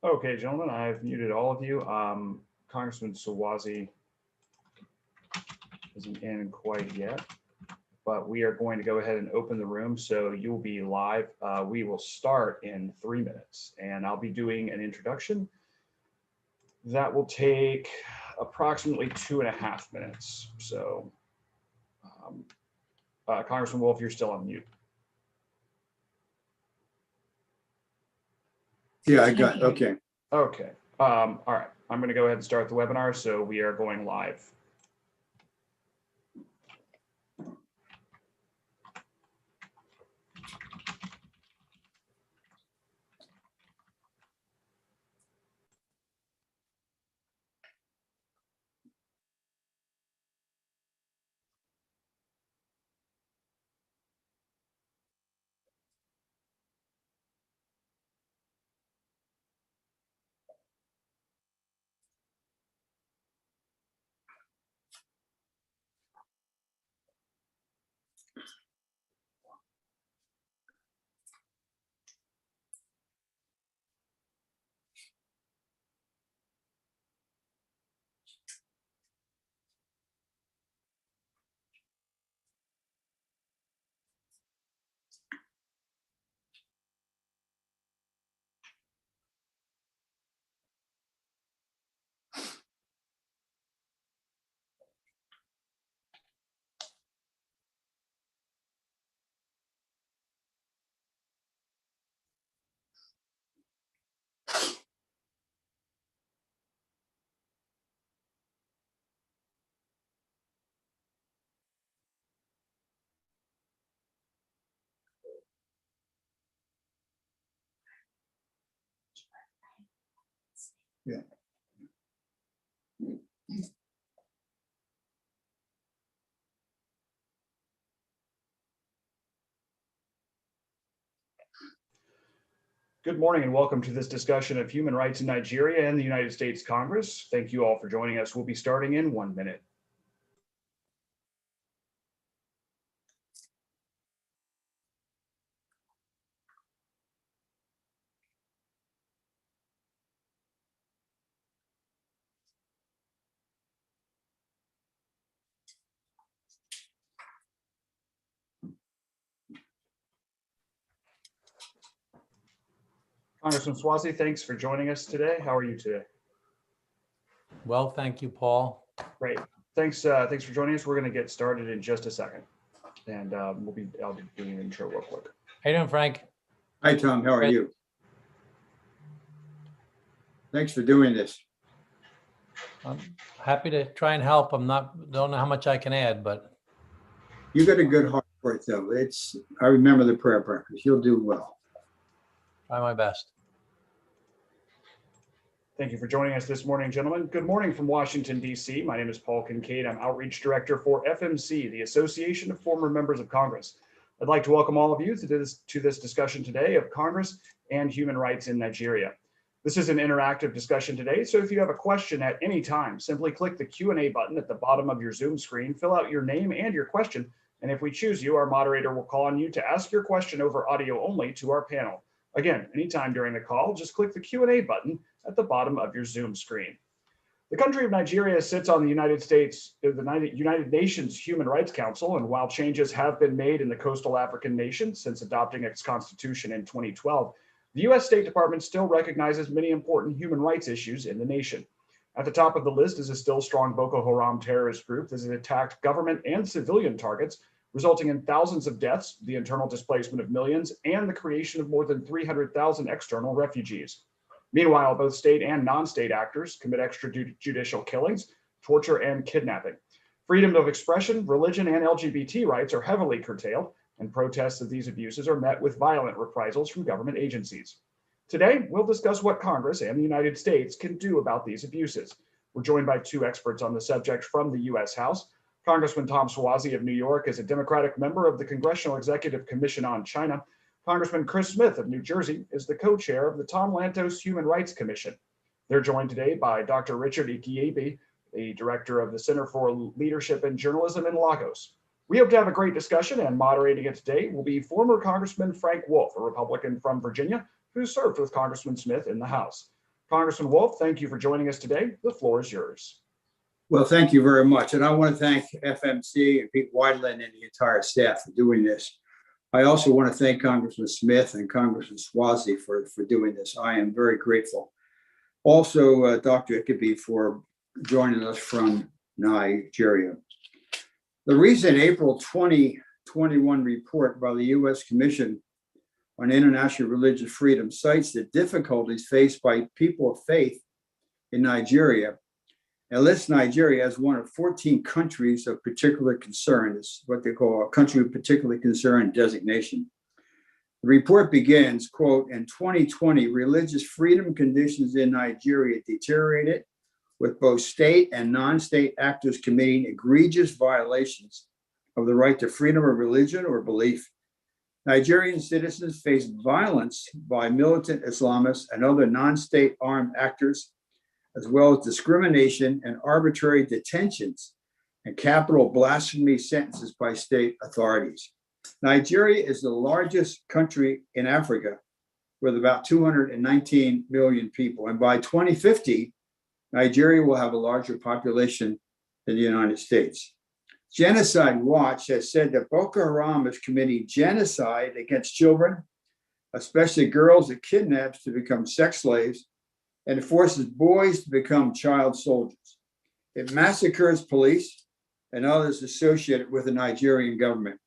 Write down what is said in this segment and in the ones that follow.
Okay, gentlemen, I've muted all of you. Congressman Sawazi isn't in quite yet, but we are going to go ahead and open the room. So you'll be live. We will start in 3 minutes, and I'll be doing an introduction. That will take approximately 2.5 minutes. So, Congressman Wolf, you're still on mute. Yeah, I got, okay. Okay. All right. I'm going to go ahead and start the webinar. So we are going live. Yeah. Good morning and welcome to this discussion of human rights in Nigeria and the United States Congress. Thank you all for joining us. We'll be starting in 1 minute. Congressman Swazi, thanks for joining us today. How are you today? Well, thank you, Paul. Great. Thanks for joining us. We're going to get started in just a second. And I'll be doing an intro real quick. How you doing, Frank? Hi, Tom. How are you? Thanks for doing this. I'm happy to try and help. Don't know how much I can add, but You got a good heart for it, though. I remember the prayer breakfast. You'll do well. try my best. Thank you for joining us this morning, gentlemen. Good morning from Washington, D.C. My name is Paul Kincaid. I'm Outreach Director for FMC, the Association of Former Members of Congress. I'd like to welcome all of you to this discussion today of Congress and human rights in Nigeria. This is an interactive discussion today, so if you have a question at any time, simply click the Q&A button at the bottom of your Zoom screen, fill out your name and your question, and if we choose you, our moderator will call on you to ask your question over audio only to our panel. Again, anytime during the call, just click the Q&A button at the bottom of your Zoom screen. The country of Nigeria sits on the United Nations Human Rights Council, and while changes have been made in the coastal African nation since adopting its constitution in 2012, the U.S. State Department still recognizes many important human rights issues in the nation. At the top of the list is a still strong Boko Haram terrorist group that has attacked government and civilian targets, resulting in thousands of deaths, the internal displacement of millions, and the creation of more than 300,000 external refugees. Meanwhile, both state and non-state actors commit extrajudicial killings, torture, and kidnapping. Freedom of expression, religion, and LGBT rights are heavily curtailed, and protests of these abuses are met with violent reprisals from government agencies. Today, we'll discuss what Congress and the United States can do about these abuses. We're joined by two experts on the subject from the U.S. House. Congressman Tom Suozzi of New York is a Democratic member of the Congressional Executive Commission on China. Congressman Chris Smith of New Jersey is the co-chair of the Tom Lantos Human Rights Commission. They're joined today by Dr. Richard Ikiebi, the director of the Center for Leadership and Journalism in Lagos. We hope to have a great discussion, and moderating it today will be former Congressman Frank Wolf, a Republican from Virginia, who served with Congressman Smith in the House. Congressman Wolf, thank you for joining us today. The floor is yours. Well, thank you very much. And I want to thank FMC and Pete Weidland and the entire staff for doing this. I also want to thank Congressman Smith and Congressman Swazi for doing this. I am very grateful. Also, Dr. Ickaby for joining us from Nigeria. The recent April 2021 report by the U.S. Commission on International Religious Freedom cites the difficulties faced by people of faith in Nigeria and lists Nigeria as one of 14 countries of particular concern. It's what they call a country of particular concern designation. The report begins, quote, in 2020, religious freedom conditions in Nigeria deteriorated, with both state and non-state actors committing egregious violations of the right to freedom of religion or belief. Nigerian citizens face violence by militant Islamists and other non-state armed actors, as well as discrimination and arbitrary detentions and capital blasphemy sentences by state authorities. Nigeria is the largest country in Africa with about 219 million people. And by 2050, Nigeria will have a larger population than the United States. Genocide Watch has said that Boko Haram is committing genocide against children, especially girls it kidnaps to become sex slaves, and it forces boys to become child soldiers. It massacres police and others associated with the Nigerian government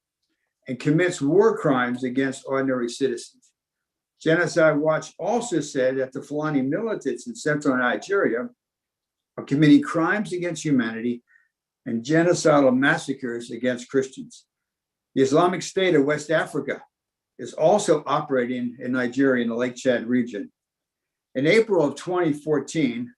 and commits war crimes against ordinary citizens. Genocide Watch also said that the Fulani militants in central Nigeria are committing crimes against humanity and genocidal massacres against Christians. The Islamic State of West Africa is also operating in Nigeria in the Lake Chad region. In April of 2014,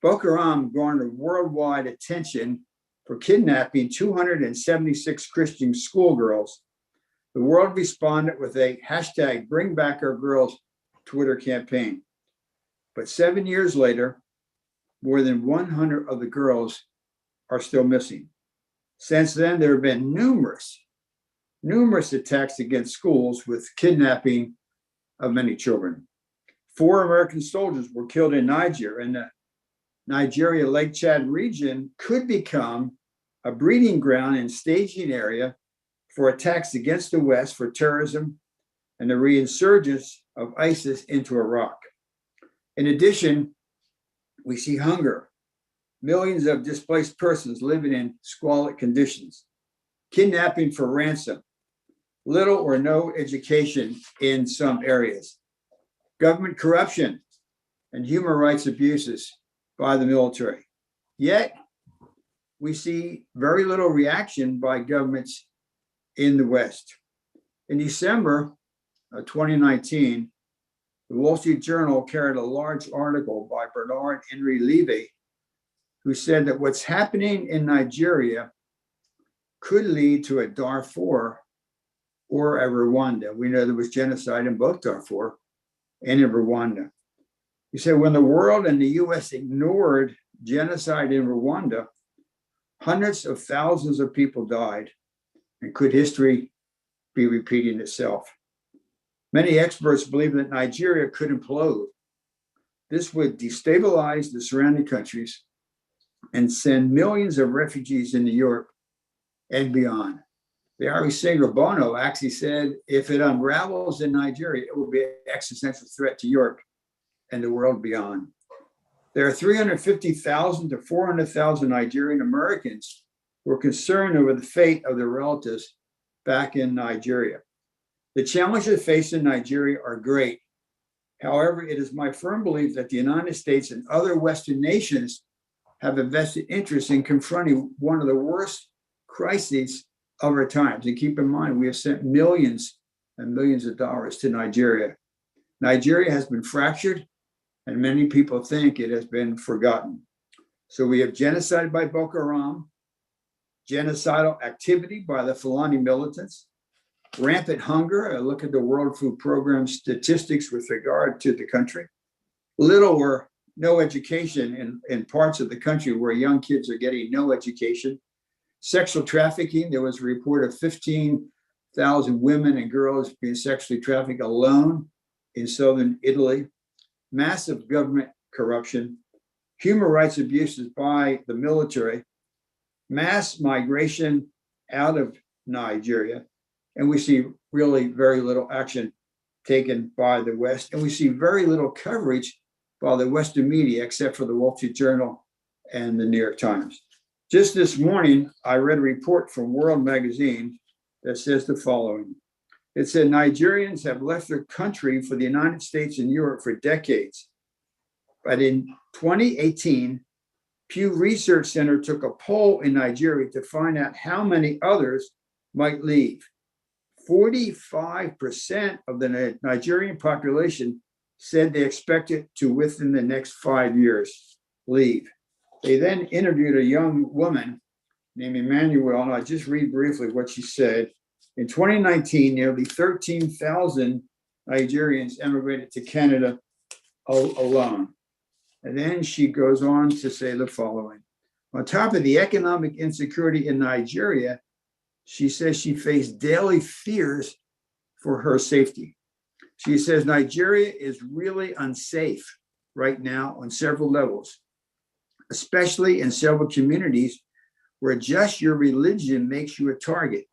Boko Haram garnered worldwide attention for kidnapping 276 Christian schoolgirls. The world responded with a hashtag Bring Back Our Girls Twitter campaign. But 7 years later, more than 100 of the girls are still missing. Since then, there have been numerous attacks against schools with kidnapping of many children. 4 American soldiers were killed in Niger, and the Nigeria Lake Chad region could become a breeding ground and staging area for attacks against the West for terrorism and the resurgence of ISIS into Iraq. In addition, we see hunger, millions of displaced persons living in squalid conditions, kidnapping for ransom, little or no education in some areas, government corruption, and human rights abuses by the military. Yet, we see very little reaction by governments in the West. In December of 2019, the Wall Street Journal carried a large article by Bernard Henry Levy, who said that what's happening in Nigeria could lead to a Darfur or a Rwanda. We know there was genocide in both Darfur and in Rwanda. He said when the world and the US ignored genocide in Rwanda, hundreds of thousands of people died. And could history be repeating itself? Many experts believe that Nigeria could implode. This would destabilize the surrounding countries and send millions of refugees into Europe and beyond. The Irish singer Bono actually said, if it unravels in Nigeria, it will be an existential threat to Europe and the world beyond. There are 350,000 to 400,000 Nigerian Americans who are concerned over the fate of their relatives back in Nigeria. The challenges facing Nigeria are great. However, it is my firm belief that the United States and other Western nations have a vested interest in confronting one of the worst crises of our times. And keep in mind, we have sent millions and millions of dollars to Nigeria. Nigeria has been fractured, and many people think it has been forgotten. So we have genocide by Boko Haram, genocidal activity by the Fulani militants, rampant hunger. I look at the World Food Program statistics with regard to the country. Little or no education in parts of the country where young kids are getting no education. Sexual trafficking, there was a report of 15,000 women and girls being sexually trafficked alone in southern Italy. Massive government corruption, human rights abuses by the military, mass migration out of Nigeria, and we see really very little action taken by the West, and we see very little coverage by the Western media, except for the Wall Street Journal and the New York Times. Just this morning, I read a report from World Magazine that says the following. It said Nigerians have left their country for the United States and Europe for decades. But in 2018, Pew Research Center took a poll in Nigeria to find out how many others might leave. 45% of the Nigerian population said they expected to, within the next 5 years, leave. They then interviewed a young woman named Emmanuel, and I'll just read briefly what she said. In 2019, nearly 13,000 Nigerians emigrated to Canada alone. And then she goes on to say the following. On top of the economic insecurity in Nigeria, she says she faced daily fears for her safety. She says Nigeria is really unsafe right now on several levels, especially in several communities where just your religion makes you a target.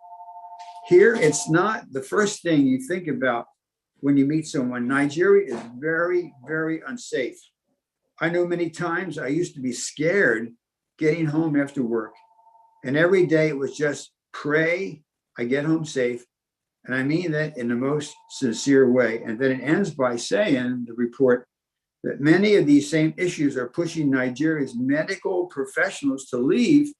Here, it's not the first thing you think about when you meet someone. Nigeria is very, very unsafe. I know many times I used to be scared getting home after work. And every day it was just pray I get home safe. And I mean that in the most sincere way. And then it ends by saying, the report, that many of these same issues are pushing Nigeria's medical professionals to leave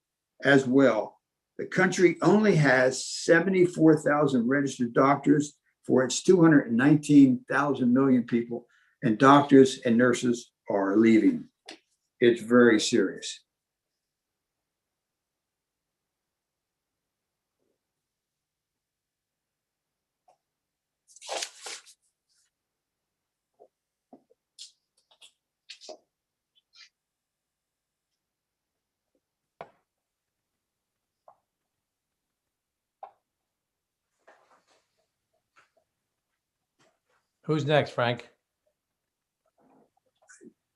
as well. The country only has 74,000 registered doctors for its 219,000 million people, and doctors and nurses are leaving. It's very serious. Who's next, Frank?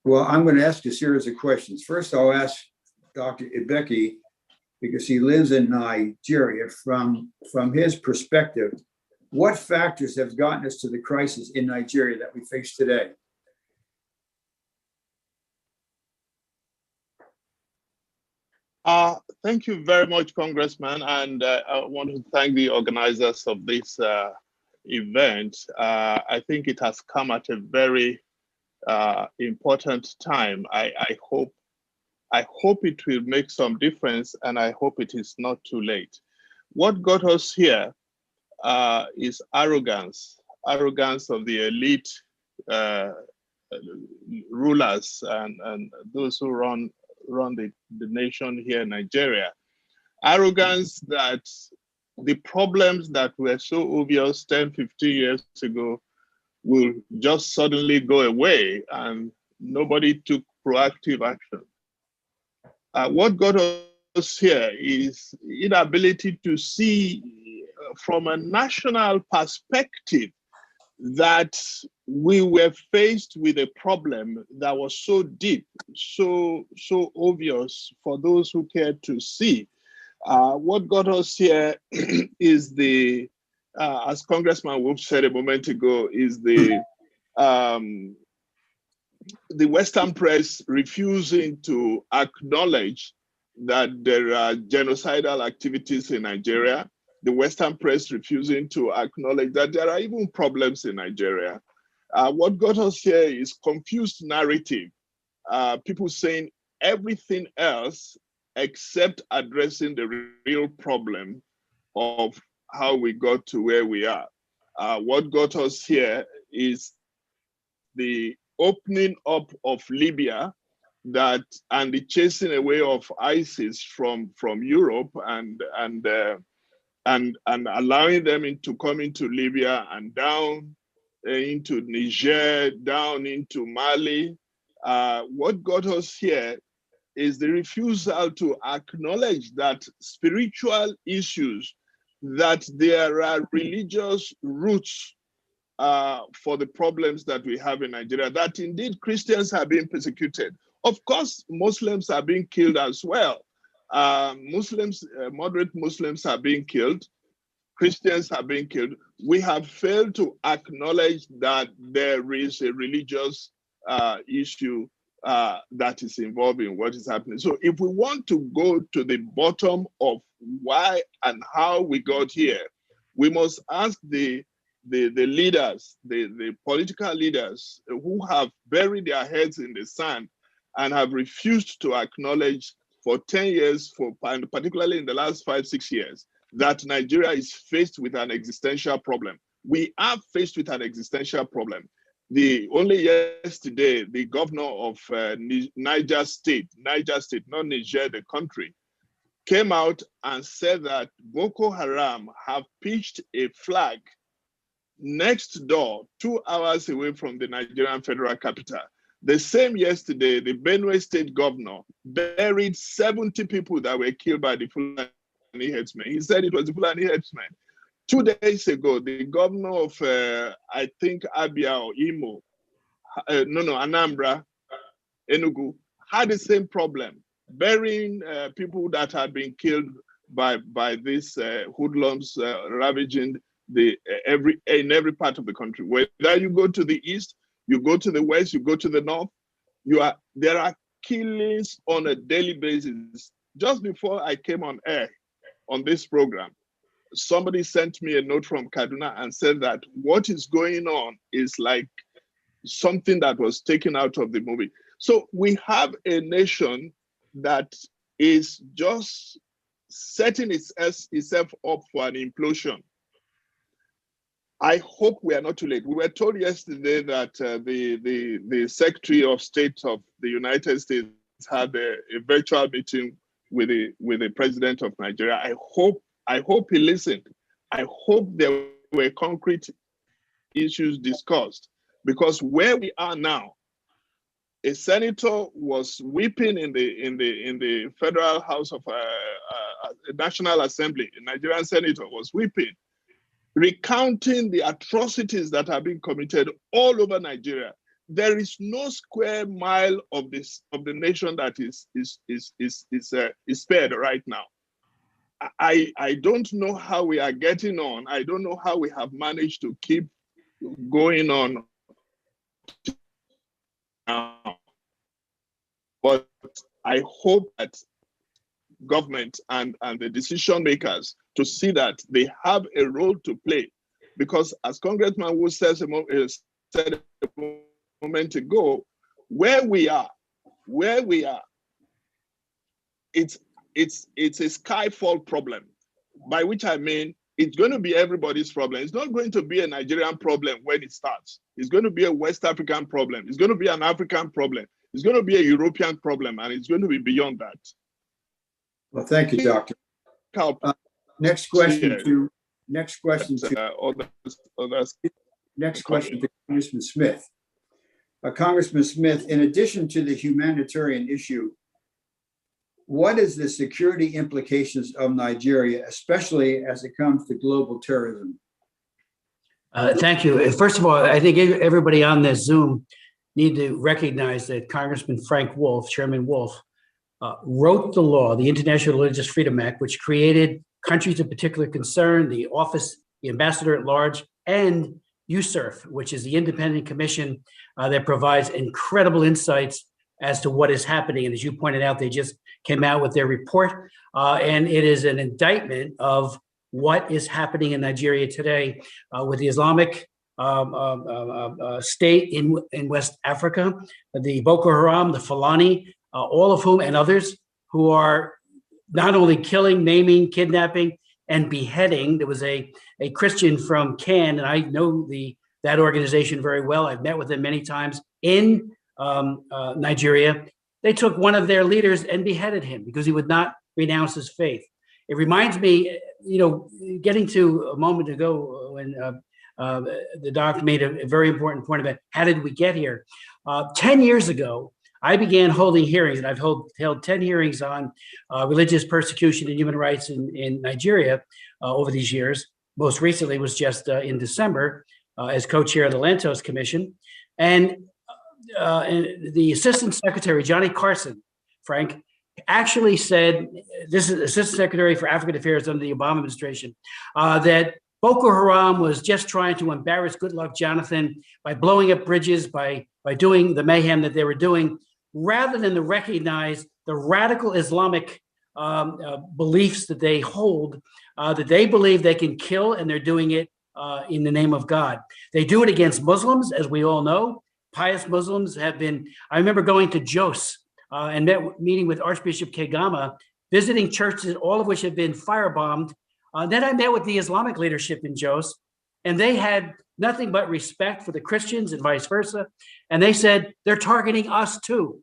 Well, I'm going to ask a series of questions. First, I'll ask Dr. Ibeki, because he lives in Nigeria, from his perspective, what factors have gotten us to the crisis in Nigeria that we face today? Thank you very much, Congressman, and I want to thank the organizers of this event. I think it has come at a very important time. I hope it will make some difference, and I hope it is not too late. What got us here is arrogance of the elite rulers and those who run the nation here in Nigeria. Arrogance that the problems that were so obvious 10, 15 years ago will just suddenly go away, and nobody took proactive action. What got us here is inability to see from a national perspective that we were faced with a problem that was so deep, so obvious for those who cared to see. What got us here is the, as Congressman Wolf said a moment ago, is the Western press refusing to acknowledge that there are genocidal activities in Nigeria. The Western press refusing to acknowledge that there are even problems in Nigeria. What got us here is confused narrative. People saying everything else except addressing the real problem of how we got to where we are. What got us here is the opening up of Libya and the chasing away of ISIS from Europe and allowing them to come into Libya and down into Niger, down into Mali. What got us here is the refusal to acknowledge that spiritual issues, that there are religious roots for the problems that we have in Nigeria, that indeed Christians are being persecuted. Of course, Muslims are being killed as well. Moderate Muslims are being killed. Christians are being killed. We have failed to acknowledge that there is a religious issue that is involved in what is happening. So if we want to go to the bottom of why and how we got here, we must ask the leaders, the political leaders who have buried their heads in the sand and have refused to acknowledge for 10 years, and particularly in the last 5-6 years, that Nigeria is faced with an existential problem. We are faced with an existential problem. Only yesterday, the governor of Niger State, not Niger, the country, came out and said that Boko Haram have pitched a flag next door, 2 hours away from the Nigerian federal capital. The same yesterday, the Benue State governor buried 70 people that were killed by the Fulani headsmen. He said it was the Fulani headsmen. 2 days ago, the governor of, I think, Abia or Imo, Anambra, Enugu, had the same problem, burying people that had been killed by these hoodlums ravaging in every part of the country. Whether you go to the east, you go to the west, you go to the north, there are killings on a daily basis. Just before I came on air on this program, somebody sent me a note from Kaduna and said that what is going on is like something that was taken out of the movie. So we have a nation that is just setting itself up for an implosion. I hope we are not too late. We were told yesterday that the Secretary of State of the United States had a virtual meeting with the President of Nigeria. I hope he listened. I hope there were concrete issues discussed, because where we are now, a senator was weeping in the Federal House of National Assembly. A Nigerian senator was weeping, recounting the atrocities that have been committed all over Nigeria. There is no square mile of the nation that is spared right now. I don't know how we are getting on. I don't know how we have managed to keep going on now. But I hope that government and the decision makers to see that they have a role to play, because as Congressman Wu said a moment ago, where we are, it's a skyfall problem, by which I mean it's going to be everybody's problem. It's not going to be a Nigerian problem when it starts. It's going to be a West African problem. It's going to be an African problem. It's going to be a European problem, and it's going to be beyond that. Well, thank you, Doctor. Next question to Congressman Smith. Congressman Smith, in addition to the humanitarian issue, what is the security implications of Nigeria, especially as it comes to global terrorism? Thank you. First of all, I think everybody on this Zoom need to recognize that Congressman Frank Wolf, Chairman Wolf, wrote the law, the International Religious Freedom Act, which created countries of particular concern, the office, the ambassador at large, and USCIRF, which is the independent commission that provides incredible insights as to what is happening. And as you pointed out, they just came out with their report, and it is an indictment of what is happening in Nigeria today with the Islamic state in West Africa, the Boko Haram, the Fulani, all of whom and others who are not only killing, maiming, kidnapping, and beheading. There was a Christian from Cannes, and I know that organization very well. I've met with them many times in Nigeria. They took one of their leaders and beheaded him because he would not renounce his faith. It reminds me, getting to a moment ago when the doc made a very important point about how did we get here. 10 years ago, I began holding hearings, and I've held 10 hearings on religious persecution and human rights in Nigeria over these years. Most recently was just in December as co-chair of the Lantos Commission. And the Assistant Secretary, Johnny Carson, Frank, actually said, this is Assistant Secretary for African Affairs under the Obama administration, that Boko Haram was just trying to embarrass Goodluck Jonathan by blowing up bridges, by doing the mayhem that they were doing, rather than to recognize the radical Islamic beliefs that they hold, that they believe they can kill, and they're doing it in the name of God. They do it against Muslims, as we all know. Pious Muslims have been, I remember going to Jos and meeting with Archbishop Kegama, visiting churches, all of which had been firebombed. Then I met with the Islamic leadership in Jos, and they had nothing but respect for the Christians and vice versa. And they said, they're targeting us too.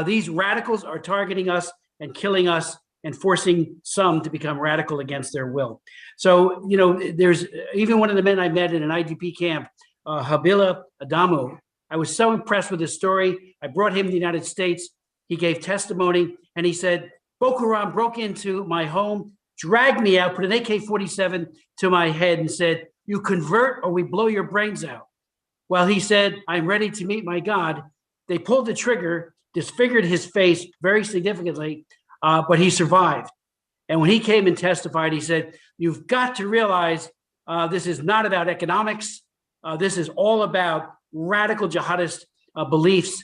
These radicals are targeting us and killing us and forcing some to become radical against their will. So, you know, there's even one of the men I met in an IDP camp, Habila Adamu. I was so impressed with his story. I brought him to the United States. He gave testimony, and he said, Boko Haram broke into my home, dragged me out, put an AK-47 to my head and said, you convert or we blow your brains out. Well, he said, I'm ready to meet my God. They pulled the trigger, disfigured his face very significantly, but he survived. And when he came and testified, he said, you've got to realize this is not about economics. This is all about radical jihadist beliefs.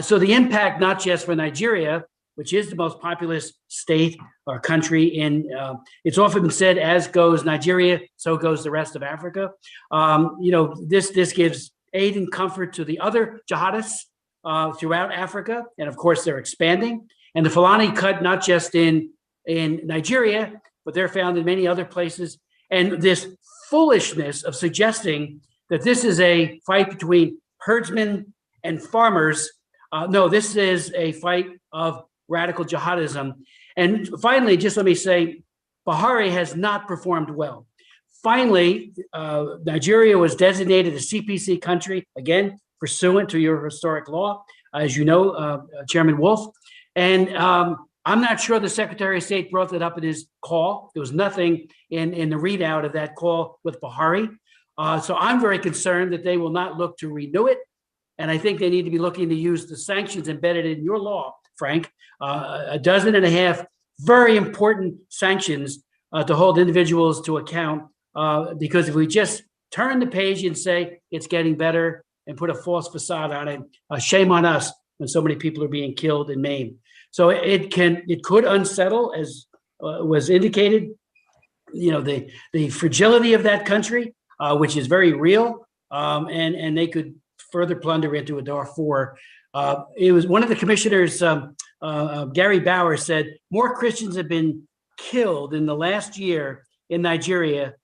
So the impact, not just for Nigeria, which is the most populous state or country in, it's often been said, as goes Nigeria, so goes the rest of Africa. You know, this gives aid and comfort to the other jihadists throughout Africa. And of course, they're expanding. And the Fulani cut not just in Nigeria, but they're found in many other places. And this foolishness of suggesting that this is a fight between herdsmen and farmers. No, this is a fight of radical jihadism. And finally, just let me say, Buhari has not performed well. Finally, Nigeria was designated a CPC country, again, pursuant to your historic law, as you know, Chairman Wolf. And I'm not sure the Secretary of State brought that up in his call. There was nothing in the readout of that call with Buhari. So I'm very concerned that they will not look to renew it. And I think they need to be looking to use the sanctions embedded in your law, Frank, 12.5 very important sanctions to hold individuals to account. Because if we just turn the page and say it's getting better and put a false facade on it, shame on us when so many people are being killed and maimed. So it could unsettle, as was indicated, you know, the fragility of that country, which is very real, and they could further plunder into a Darfur. It was one of the commissioners, Gary Bauer, said more Christians have been killed in the last year in Nigeria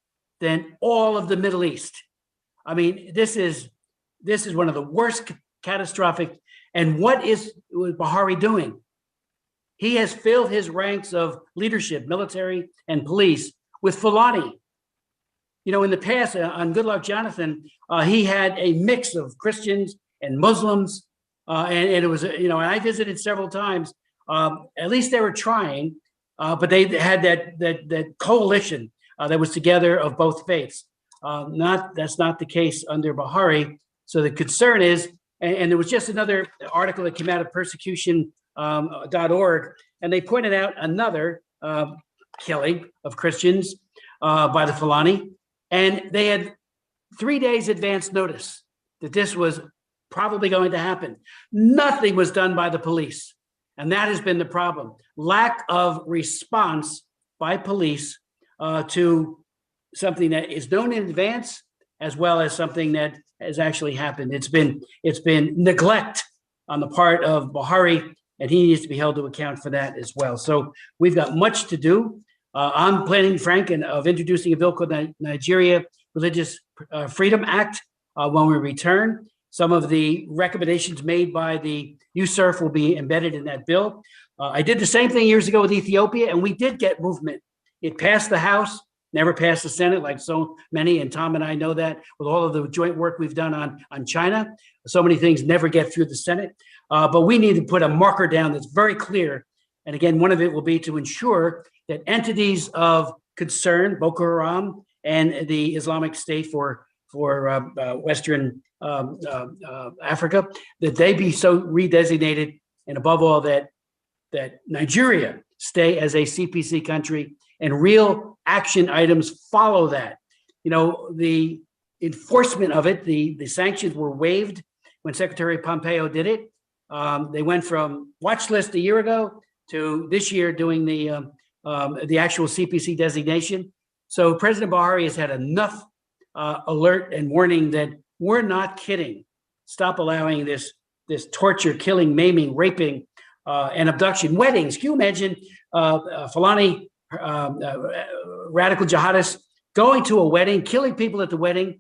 than all of the Middle East. I mean, this is one of the worst catastrophic. And what is Buhari doing? He has filled his ranks of leadership, military and police, with Fulani. You know, in the past, on Goodluck Jonathan, he had a mix of Christians and Muslims. And it was, you know, and I visited several times. At least they were trying, but they had that coalition that was together of both faiths. That's not the case under Buhari. So the concern is, and there was just another article that came out of persecution.org, and they pointed out another killing of Christians by the Fulani. And they had 3 days advance notice that this was probably going to happen. Nothing was done by the police. And that has been the problem. Lack of response by police to something that is known in advance, as well as something that has actually happened. It's been neglect on the part of Buhari, and he needs to be held to account for that as well. So we've got much to do. I'm planning, Frank, of introducing a bill called the Nigeria Religious Freedom Act when we return. Some of the recommendations made by the USERF will be embedded in that bill. I did the same thing years ago with Ethiopia, and we did get movement. It passed the House, never passed the Senate, like so many, and Tom and I know that with all of the joint work we've done on China. So many things never get through the Senate. But we need to put a marker down that's very clear. And again, one of it will be to ensure that entities of concern, Boko Haram and the Islamic State for Western Africa, that they be so redesignated, and above all, that Nigeria stay as a CPC country and real action items follow that. You know, the enforcement of it, the sanctions were waived when Secretary Pompeo did it. They went from watch list a year ago to this year doing the actual CPC designation. So President Buhari has had enough alert and warning that we're not kidding. Stop allowing this torture, killing, maiming, raping, and abduction. Weddings. Can you imagine Fulani radical jihadists going to a wedding, killing people at the wedding,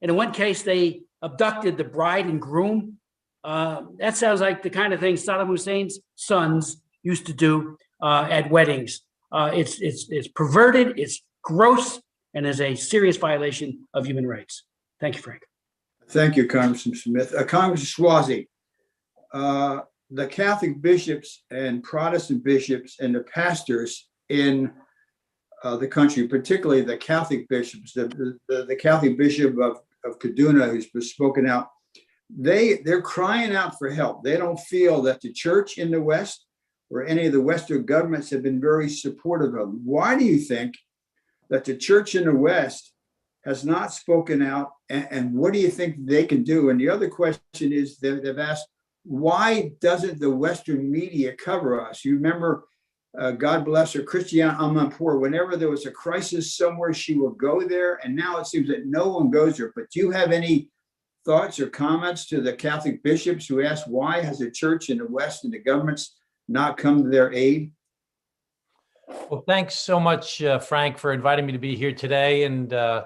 and in one case they abducted the bride and groom? That sounds like the kind of thing Saddam Hussein's sons used to do at weddings. It's perverted, it's gross, and is a serious violation of human rights. Thank you, Frank. Thank you, Congressman Smith. Congressman Swazi, the Catholic bishops and Protestant bishops and the pastors in the country, particularly the Catholic bishops, the Catholic bishop of Kaduna, who's spoken out, they're crying out for help. They don't feel that the church in the West or any of the Western governments have been very supportive of them. Why do you think that the church in the West has not spoken out, and what do you think they can do? And the other question is, they've asked, why doesn't the Western media cover us? You remember, God bless her, Christiane Amanpour, whenever there was a crisis somewhere, she would go there, and now it seems that no one goes there. But do you have any thoughts or comments to the Catholic bishops who ask, why has the church in the West and the governments not come to their aid? Well, thanks so much, Frank, for inviting me to be here today. And I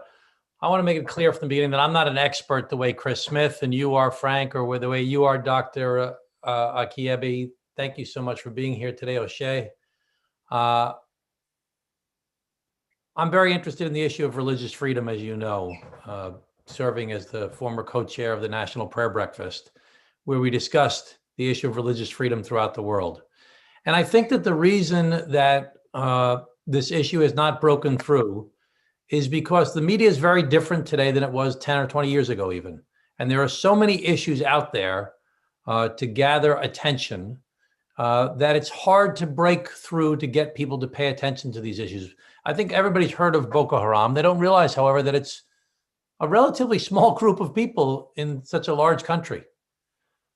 want to make it clear from the beginning that I'm not an expert the way Chris Smith and you are, Frank, or the way you are, Dr. Akiebe. Thank you so much for being here today, O'Shea. I'm very interested in the issue of religious freedom, as you know, serving as the former co-chair of the National Prayer Breakfast, where we discussed the issue of religious freedom throughout the world. And I think that the reason that this issue has not broken through is because the media is very different today than it was 10 or 20 years ago even. And there are so many issues out there to gather attention that it's hard to break through to get people to pay attention to these issues. I think everybody's heard of Boko Haram. They don't realize, however, that it's a relatively small group of people in such a large country.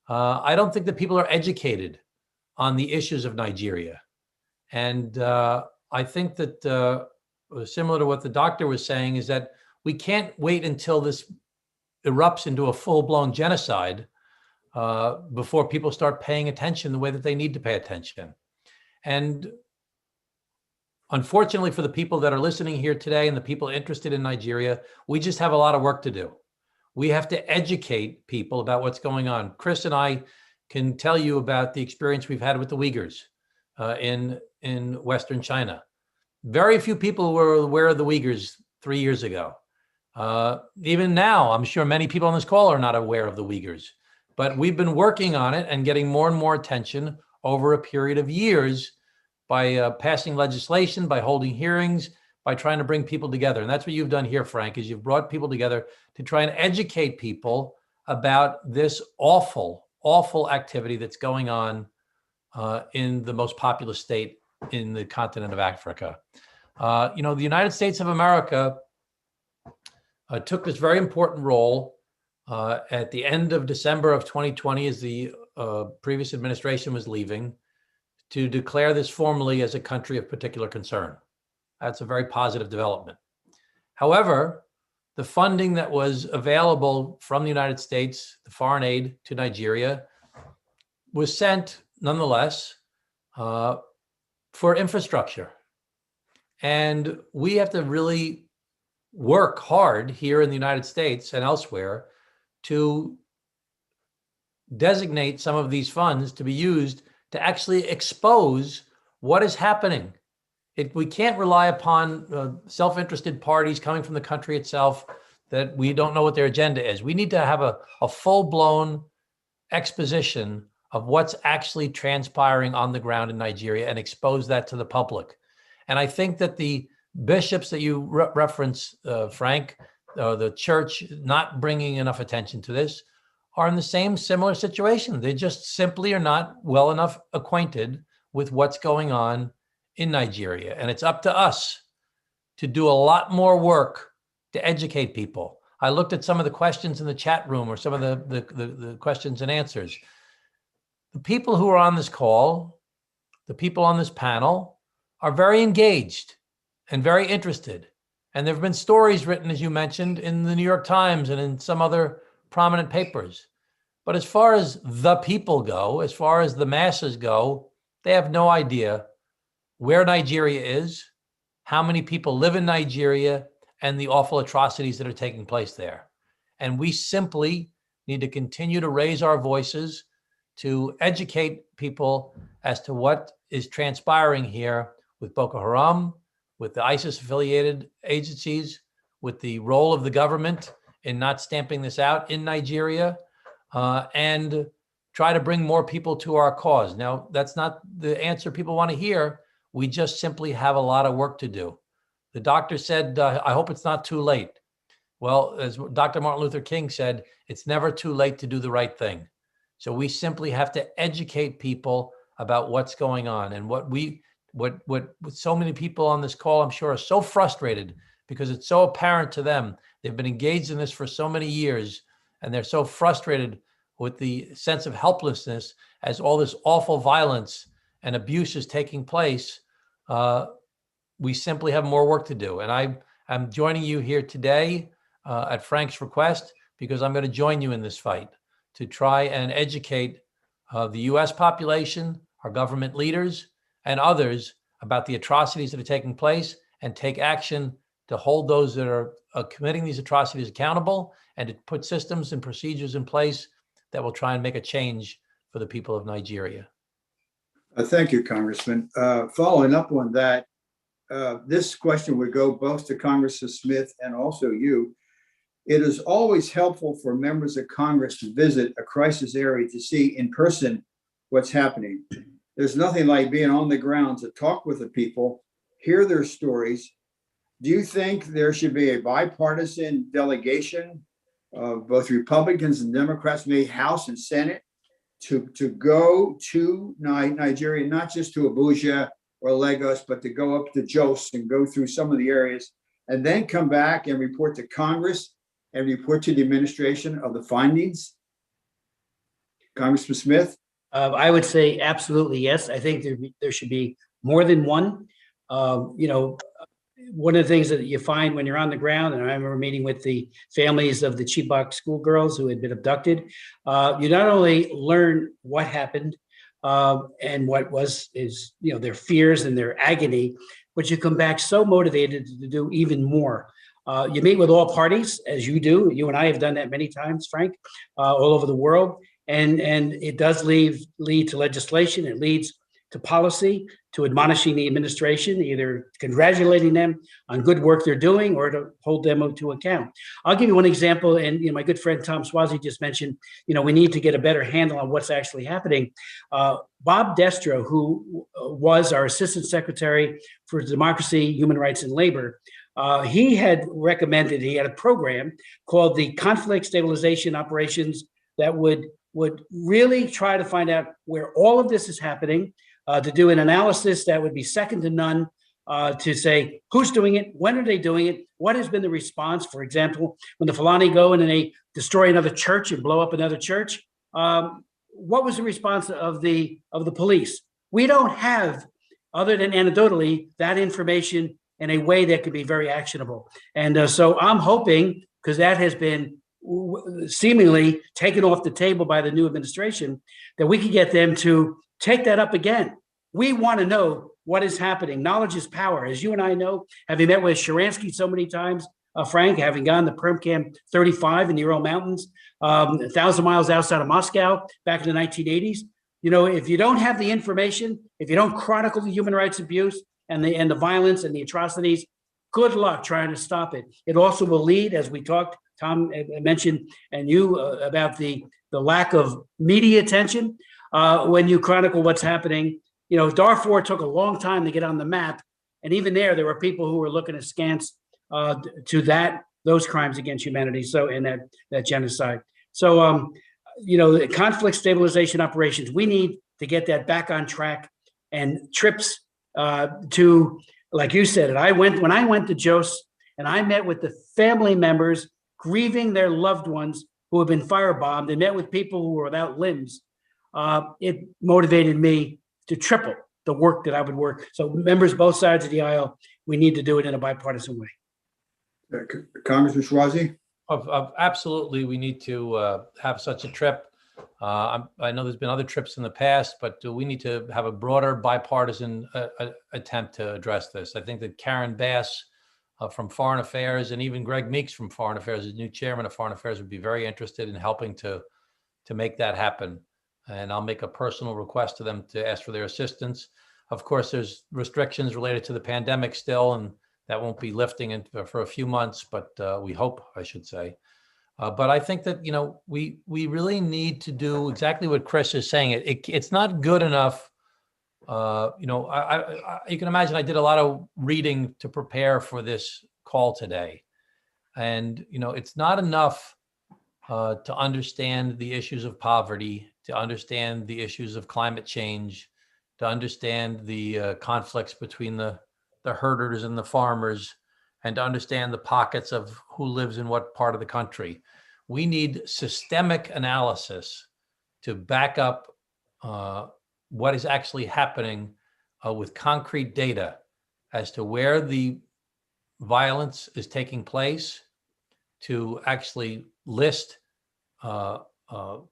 I don't think that people are educated on the issues of Nigeria. And I think that similar to what the doctor was saying is that we can't wait until this erupts into a full-blown genocide before people start paying attention the way that they need to pay attention. And unfortunately for the people that are listening here today and the people interested in Nigeria, we just have a lot of work to do. We have to educate people about what's going on. Chris and I can tell you about the experience we've had with the Uyghurs in Western China. Very few people were aware of the Uyghurs 3 years ago. Even now, I'm sure many people on this call are not aware of the Uyghurs, but we've been working on it and getting more and more attention over a period of years by passing legislation, by holding hearings, by trying to bring people together. And that's what you've done here, Frank, is you've brought people together to try and educate people about this awful, awful activity that's going on in the most populous state in the continent of Africa. The United States of America took this very important role at the end of December of 2020 as the previous administration was leaving to declare this formally as a country of particular concern. That's a very positive development. However, the funding that was available from the United States, the foreign aid to Nigeria, was sent nonetheless for infrastructure. And we have to really work hard here in the United States and elsewhere to designate some of these funds to be used to actually expose what is happening. We can't rely upon self-interested parties coming from the country itself that we don't know what their agenda is. We need to have a full-blown exposition of what's actually transpiring on the ground in Nigeria and expose that to the public. And I think that the bishops that you reference, Frank, the church not bringing enough attention to this, are in the same similar situation. They just simply are not well enough acquainted with what's going on in Nigeria. And it's up to us to do a lot more work to educate people. I looked at some of the questions in the chat room, or some of the questions and answers. The people who are on this call, the people on this panel, are very engaged and very interested. And there have been stories written, as you mentioned, in the New York Times and in some other prominent papers. But as far as the people go, as far as the masses go, they have no idea where Nigeria is, how many people live in Nigeria, and the awful atrocities that are taking place there. And we simply need to continue to raise our voices to educate people as to what is transpiring here with Boko Haram, with the ISIS-affiliated agencies, with the role of the government in not stamping this out in Nigeria, and try to bring more people to our cause. Now, that's not the answer people want to hear. We just simply have a lot of work to do. The doctor said, I hope it's not too late. Well, as Dr. Martin Luther King said, it's never too late to do the right thing. So we simply have to educate people about what's going on. And what so many people on this call, I'm sure, are so frustrated because it's so apparent to them. They've been engaged in this for so many years, and they're so frustrated with the sense of helplessness as all this awful violence and abuse is taking place. We simply have more work to do. And I'm joining you here today at Frank's request, because I'm going to join you in this fight to try and educate the US population, our government leaders, and others about the atrocities that are taking place, and take action to hold those that are committing these atrocities accountable, and to put systems and procedures in place that will try and make a change for the people of Nigeria. Thank you, Congressman. Following up on that, this question would go both to Congressman Smith and also you. It is always helpful for members of Congress to visit a crisis area to see in person what's happening. There's nothing like being on the ground to talk with the people, hear their stories. Do you think there should be a bipartisan delegation of both Republicans and Democrats, maybe House and Senate, to go to Nigeria, not just to Abuja or Lagos, but to go up to Jos and go through some of the areas, and then come back and report to Congress and report to the administration of the findings? Congressman Smith? I would say absolutely yes. I think there should be more than one. One of the things that you find when you're on the ground, and I remember meeting with the families of the Chibok schoolgirls who had been abducted, you not only learn what happened and what is their fears and their agony, but you come back so motivated to do even more. You meet with all parties, as you do. You and I have done that many times, Frank, all over the world. And it does lead to legislation. It leads to policy, to admonishing the administration, either congratulating them on good work they're doing or to hold them to account. I'll give you one example. And my good friend Tom Swazi just mentioned, we need to get a better handle on what's actually happening. Bob Destro, who was our Assistant Secretary for Democracy, Human Rights, and Labor, he had recommended, he had a program called the Conflict Stabilization Operations that would really try to find out where all of this is happening, to do an analysis that would be second to none, to say who's doing it, when are they doing it, what has been the response. For example, when the Fulani go in and they destroy another church and blow up another church, what was the response of the police? We don't have, other than anecdotally, that information in a way that could be very actionable. And so I'm hoping, because that has been seemingly taken off the table by the new administration, that we can get them to take that up again. We want to know what is happening. Knowledge is power. As you and I know, having met with Sharansky so many times, Frank, having gone to Perm Camp 35 in the Ural Mountains, 1,000 miles outside of Moscow back in the 1980s. If you don't have the information, if you don't chronicle the human rights abuse and the violence and the atrocities, good luck trying to stop it. It also will lead, as we talked, Tom mentioned, and you, about the lack of media attention when you chronicle what's happening. Darfur took a long time to get on the map. And even there were people who were looking askance to that those crimes against humanity. So, and that genocide. So, the conflict stabilization operations, we need to get that back on track, and trips to, like you said, when I went to Jos and I met with the family members grieving their loved ones who have been firebombed, and met with people who were without limbs, it motivated me to triple the work that I would work. So members both sides of the aisle, we need to do it in a bipartisan way. Congressman Schwazi? Absolutely, we need to have such a trip. I know there's been other trips in the past, but we need to have a broader bipartisan attempt to address this. I think that Karen Bass from Foreign Affairs, and even Greg Meeks from Foreign Affairs, as new chairman of Foreign Affairs, would be very interested in helping to make that happen. And I'll make a personal request to them to ask for their assistance. Of course, there's restrictions related to the pandemic still, and that won't be lifting for a few months, but we hope, I should say. But I think that, we really need to do exactly what Chris is saying. It's not good enough. You can imagine I did a lot of reading to prepare for this call today. And, it's not enough to understand the issues of poverty, to understand the issues of climate change, to understand the conflicts between the herders and the farmers, and to understand the pockets of who lives in what part of the country. We need systemic analysis to back up what is actually happening with concrete data as to where the violence is taking place, to actually list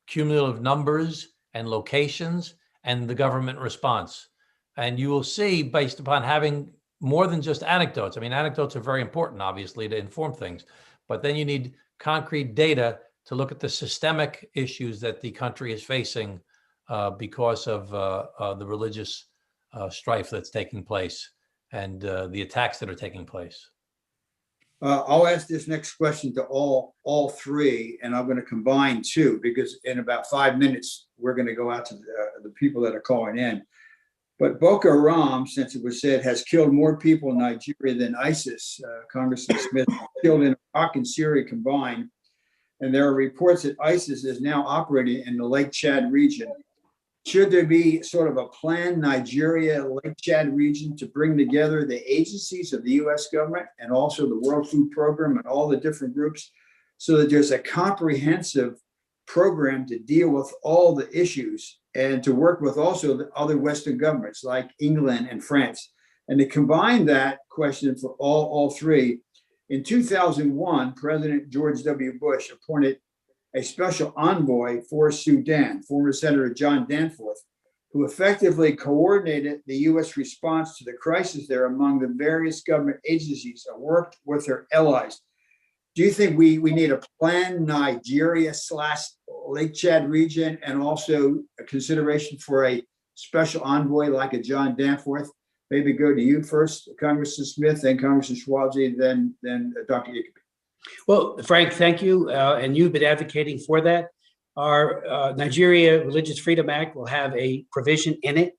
cumulative numbers and locations and the government response. And you will see, based upon having more than just anecdotes. I mean, anecdotes are very important, obviously, to inform things, but then you need concrete data to look at the systemic issues that the country is facing because of the religious strife that's taking place and the attacks that are taking place. I'll ask this next question to all three, and I'm going to combine two, because in about 5 minutes, we're going to go out to the people that are calling in. But Boko Haram, since it was said, has killed more people in Nigeria than ISIS. Congressman Smith killed in Iraq and Syria combined. And there are reports that ISIS is now operating in the Lake Chad region. Should there be sort of a planned Nigeria, Lake Chad region to bring together the agencies of the US government and also the World Food Program and all the different groups, so that there's a comprehensive program to deal with all the issues, and to work with also the other Western governments like England and France? And to combine that question for all three, in 2001, President George W. Bush appointed a special envoy for Sudan, former Senator John Danforth, who effectively coordinated the U.S. response to the crisis there among the various government agencies and worked with their allies. Do you think we need a planned Nigeria/Lake Chad region, and also a consideration for a special envoy like a John Danforth? Maybe go to you first, Congressman Smith, then Congressman Schwazi, then Dr. Ikubi. Well, Frank, thank you. And you've been advocating for that. Our Nigeria Religious Freedom Act will have a provision in it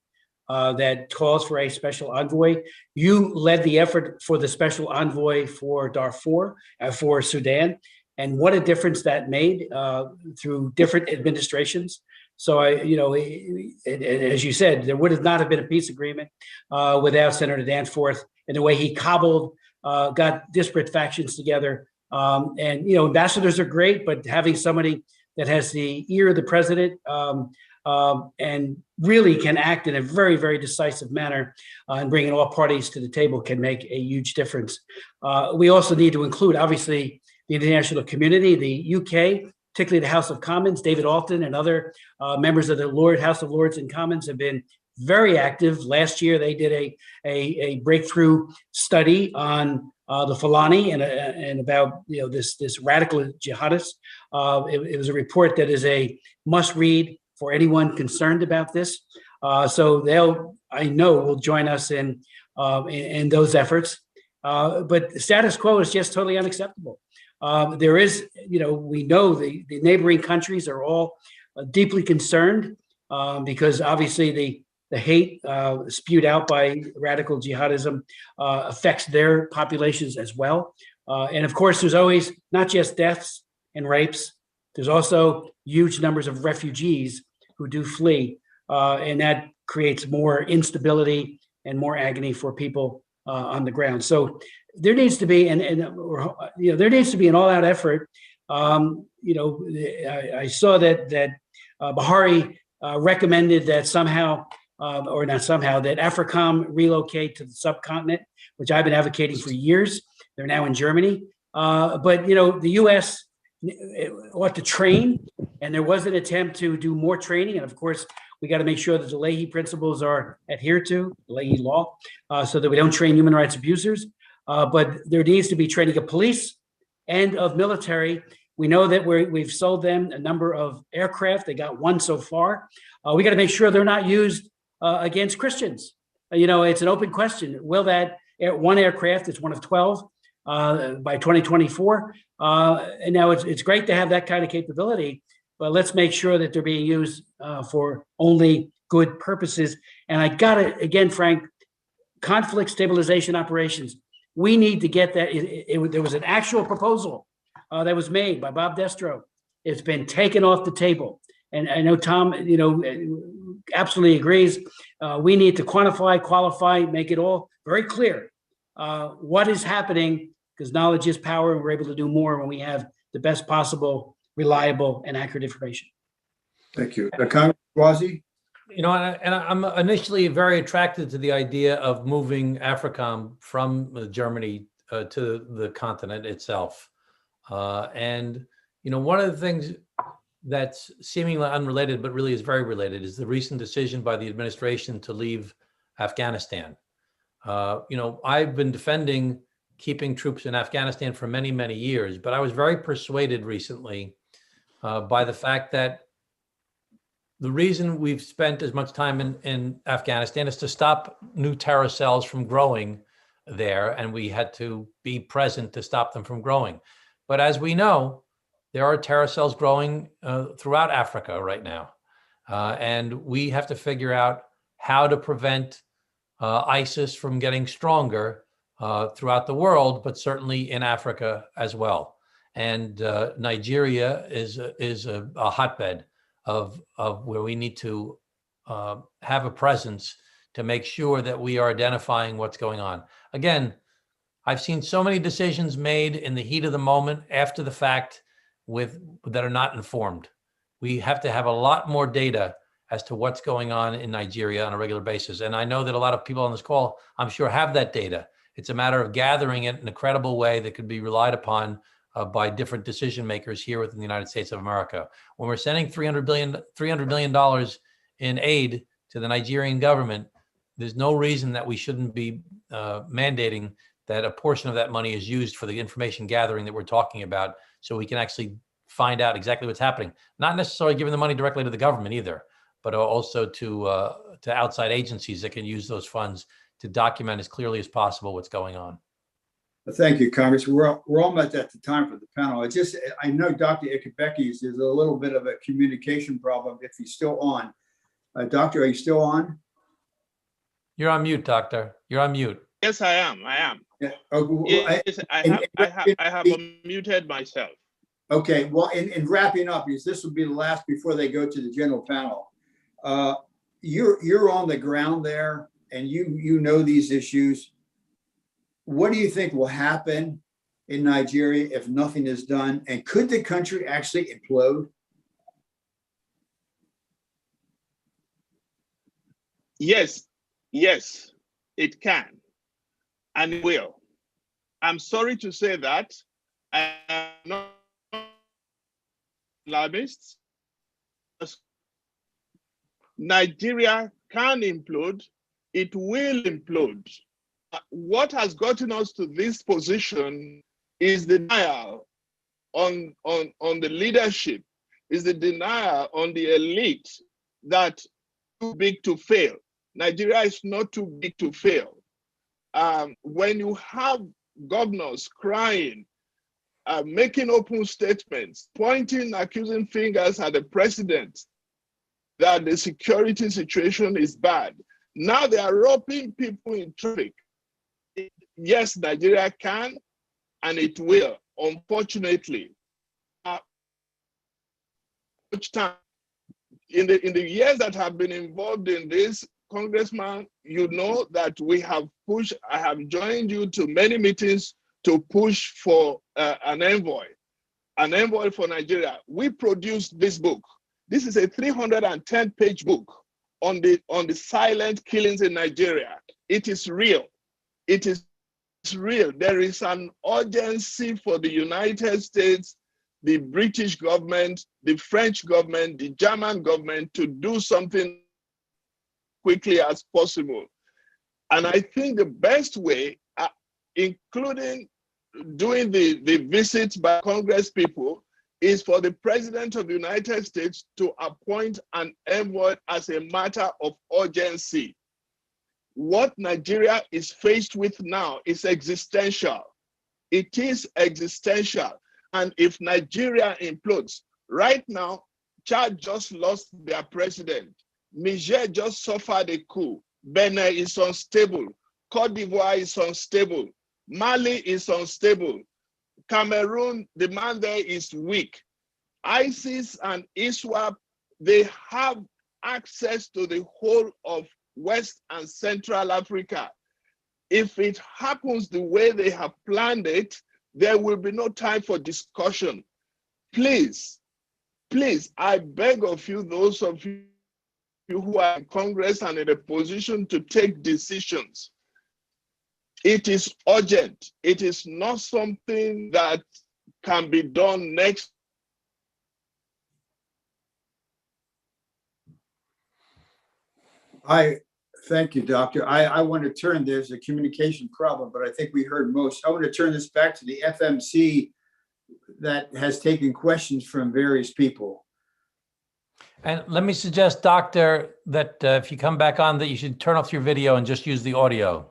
that calls for a special envoy. You led the effort for the special envoy for Darfur, for Sudan, and what a difference that made through different administrations. So as you said, there would not have been a peace agreement without Senator Danforth and the way he got disparate factions together. Ambassadors are great, but having somebody that has the ear of the president and really can act in a very, very decisive manner and bringing all parties to the table can make a huge difference. We also need to include, obviously, the international community, the UK, particularly the House of Commons. David Alton and other members of the House of Lords and Commons have been very active. Last year, they did a breakthrough study on the Fulani and about this radical jihadist. It was a report that is a must read for anyone concerned about this. So I know, will join us in those efforts. But the status quo is just totally unacceptable. There is, we know the neighboring countries are all deeply concerned because obviously the hate spewed out by radical jihadism affects their populations as well. And of course, there's always not just deaths and rapes, there's also huge numbers of refugees who do flee. And that creates more instability and more agony for people on the ground. So there needs to be, there needs to be an all-out effort. I saw that Bahari recommended that somehow, or not somehow, that AFRICOM relocate to the subcontinent, which I've been advocating for years. They're now in Germany. But the U.S. ought to train, and there was an attempt to do more training. And of course, we got to make sure that the Leahy principles are adhered to, the Leahy law, so that we don't train human rights abusers. But there needs to be training of police and of military. We know that we've sold them a number of aircraft. They got one so far. We got to make sure they're not used against Christians. It's an open question. Will that one aircraft, it's one of 12 by 2024. And now it's great to have that kind of capability, but let's make sure that they're being used for only good purposes. And I got it again, Frank, conflict stabilization operations. We need to get that. There was an actual proposal that was made by Bob Destro. It's been taken off the table. And I know Tom, absolutely agrees. We need to quantify, qualify, make it all very clear what is happening, because knowledge is power, and we're able to do more when we have the best possible, reliable, and accurate information. Thank you. Congressman Swazi? And I'm initially very attracted to the idea of moving AFRICOM from Germany to the continent itself. And one of the things that's seemingly unrelated, but really is very related, is the recent decision by the administration to leave Afghanistan. I've been defending keeping troops in Afghanistan for many, many years, but I was very persuaded recently by the fact that the reason we've spent as much time in Afghanistan is to stop new terror cells from growing there, and we had to be present to stop them from growing. But as we know, there are terror cells growing throughout Africa right now. And we have to figure out how to prevent ISIS from getting stronger throughout the world, but certainly in Africa as well. And Nigeria is a hotbed of where we need to have a presence to make sure that we are identifying what's going on. Again, I've seen so many decisions made in the heat of the moment, after the fact, that are not informed. We have to have a lot more data as to what's going on in Nigeria on a regular basis. And I know that a lot of people on this call, I'm sure, have that data. It's a matter of gathering it in a credible way that could be relied upon by different decision makers here within the United States of America. When we're sending $300 million in aid to the Nigerian government, there's no reason that we shouldn't be mandating that a portion of that money is used for the information gathering that we're talking about, so we can actually find out exactly what's happening. Not necessarily giving the money directly to the government either, but also to outside agencies that can use those funds to document as clearly as possible what's going on. Thank you, Congress. We're almost at the time for the panel. I know Dr. Ikebeki is a little bit of a communication problem if he's still on. Doctor, are you still on? You're on mute, Doctor. You're on mute. Yes, I am. Yeah. Yes, I have unmuted myself. Okay. Well, in wrapping up, because this will be the last before they go to the general panel. You're on the ground there, and you know these issues. What do you think will happen in Nigeria if nothing is done? And could the country actually implode? Yes, it can, and it will. I'm sorry to say that. I am not alarmist. Nigeria can implode. It will implode. What has gotten us to this position is the denial on the leadership, is the denial on the elite that too big to fail. Nigeria is not too big to fail. When you have governors crying, making open statements, pointing accusing fingers at the president that the security situation is bad, now they are roping people in traffic. Yes, Nigeria can and it will, unfortunately. Much time in the years that have been involved in this, Congressman, you know that we have pushed, I have joined you to many meetings to push for an envoy for Nigeria. We produced this book. This is a 310-page book on the silent killings in Nigeria. It is real. It is real. There is an urgency for the United States, the British government, the French government, the German government to do something quickly as possible. And I think the best way, including doing the visits by Congress people, is for the President of the United States to appoint an envoy as a matter of urgency. What Nigeria is faced with now is existential. It is existential. And if Nigeria implodes, right now, Chad just lost their president. Niger just suffered a coup. Benin is unstable. Cote d'Ivoire is unstable. Mali is unstable. Cameroon, the man there is weak. ISIS and ISWAP, they have access to the whole of West and Central Africa. If it happens the way they have planned it, there will be no time for discussion. Please, please, I beg of you, those of you who are in Congress and in a position to take decisions, it is urgent. It is not something that can be done next. Thank you, Doctor. I want to turn, there's a communication problem, but I think we heard most. I want to turn this back to the FMC that has taken questions from various people. And let me suggest, Doctor, that if you come back on, that you should turn off your video and just use the audio.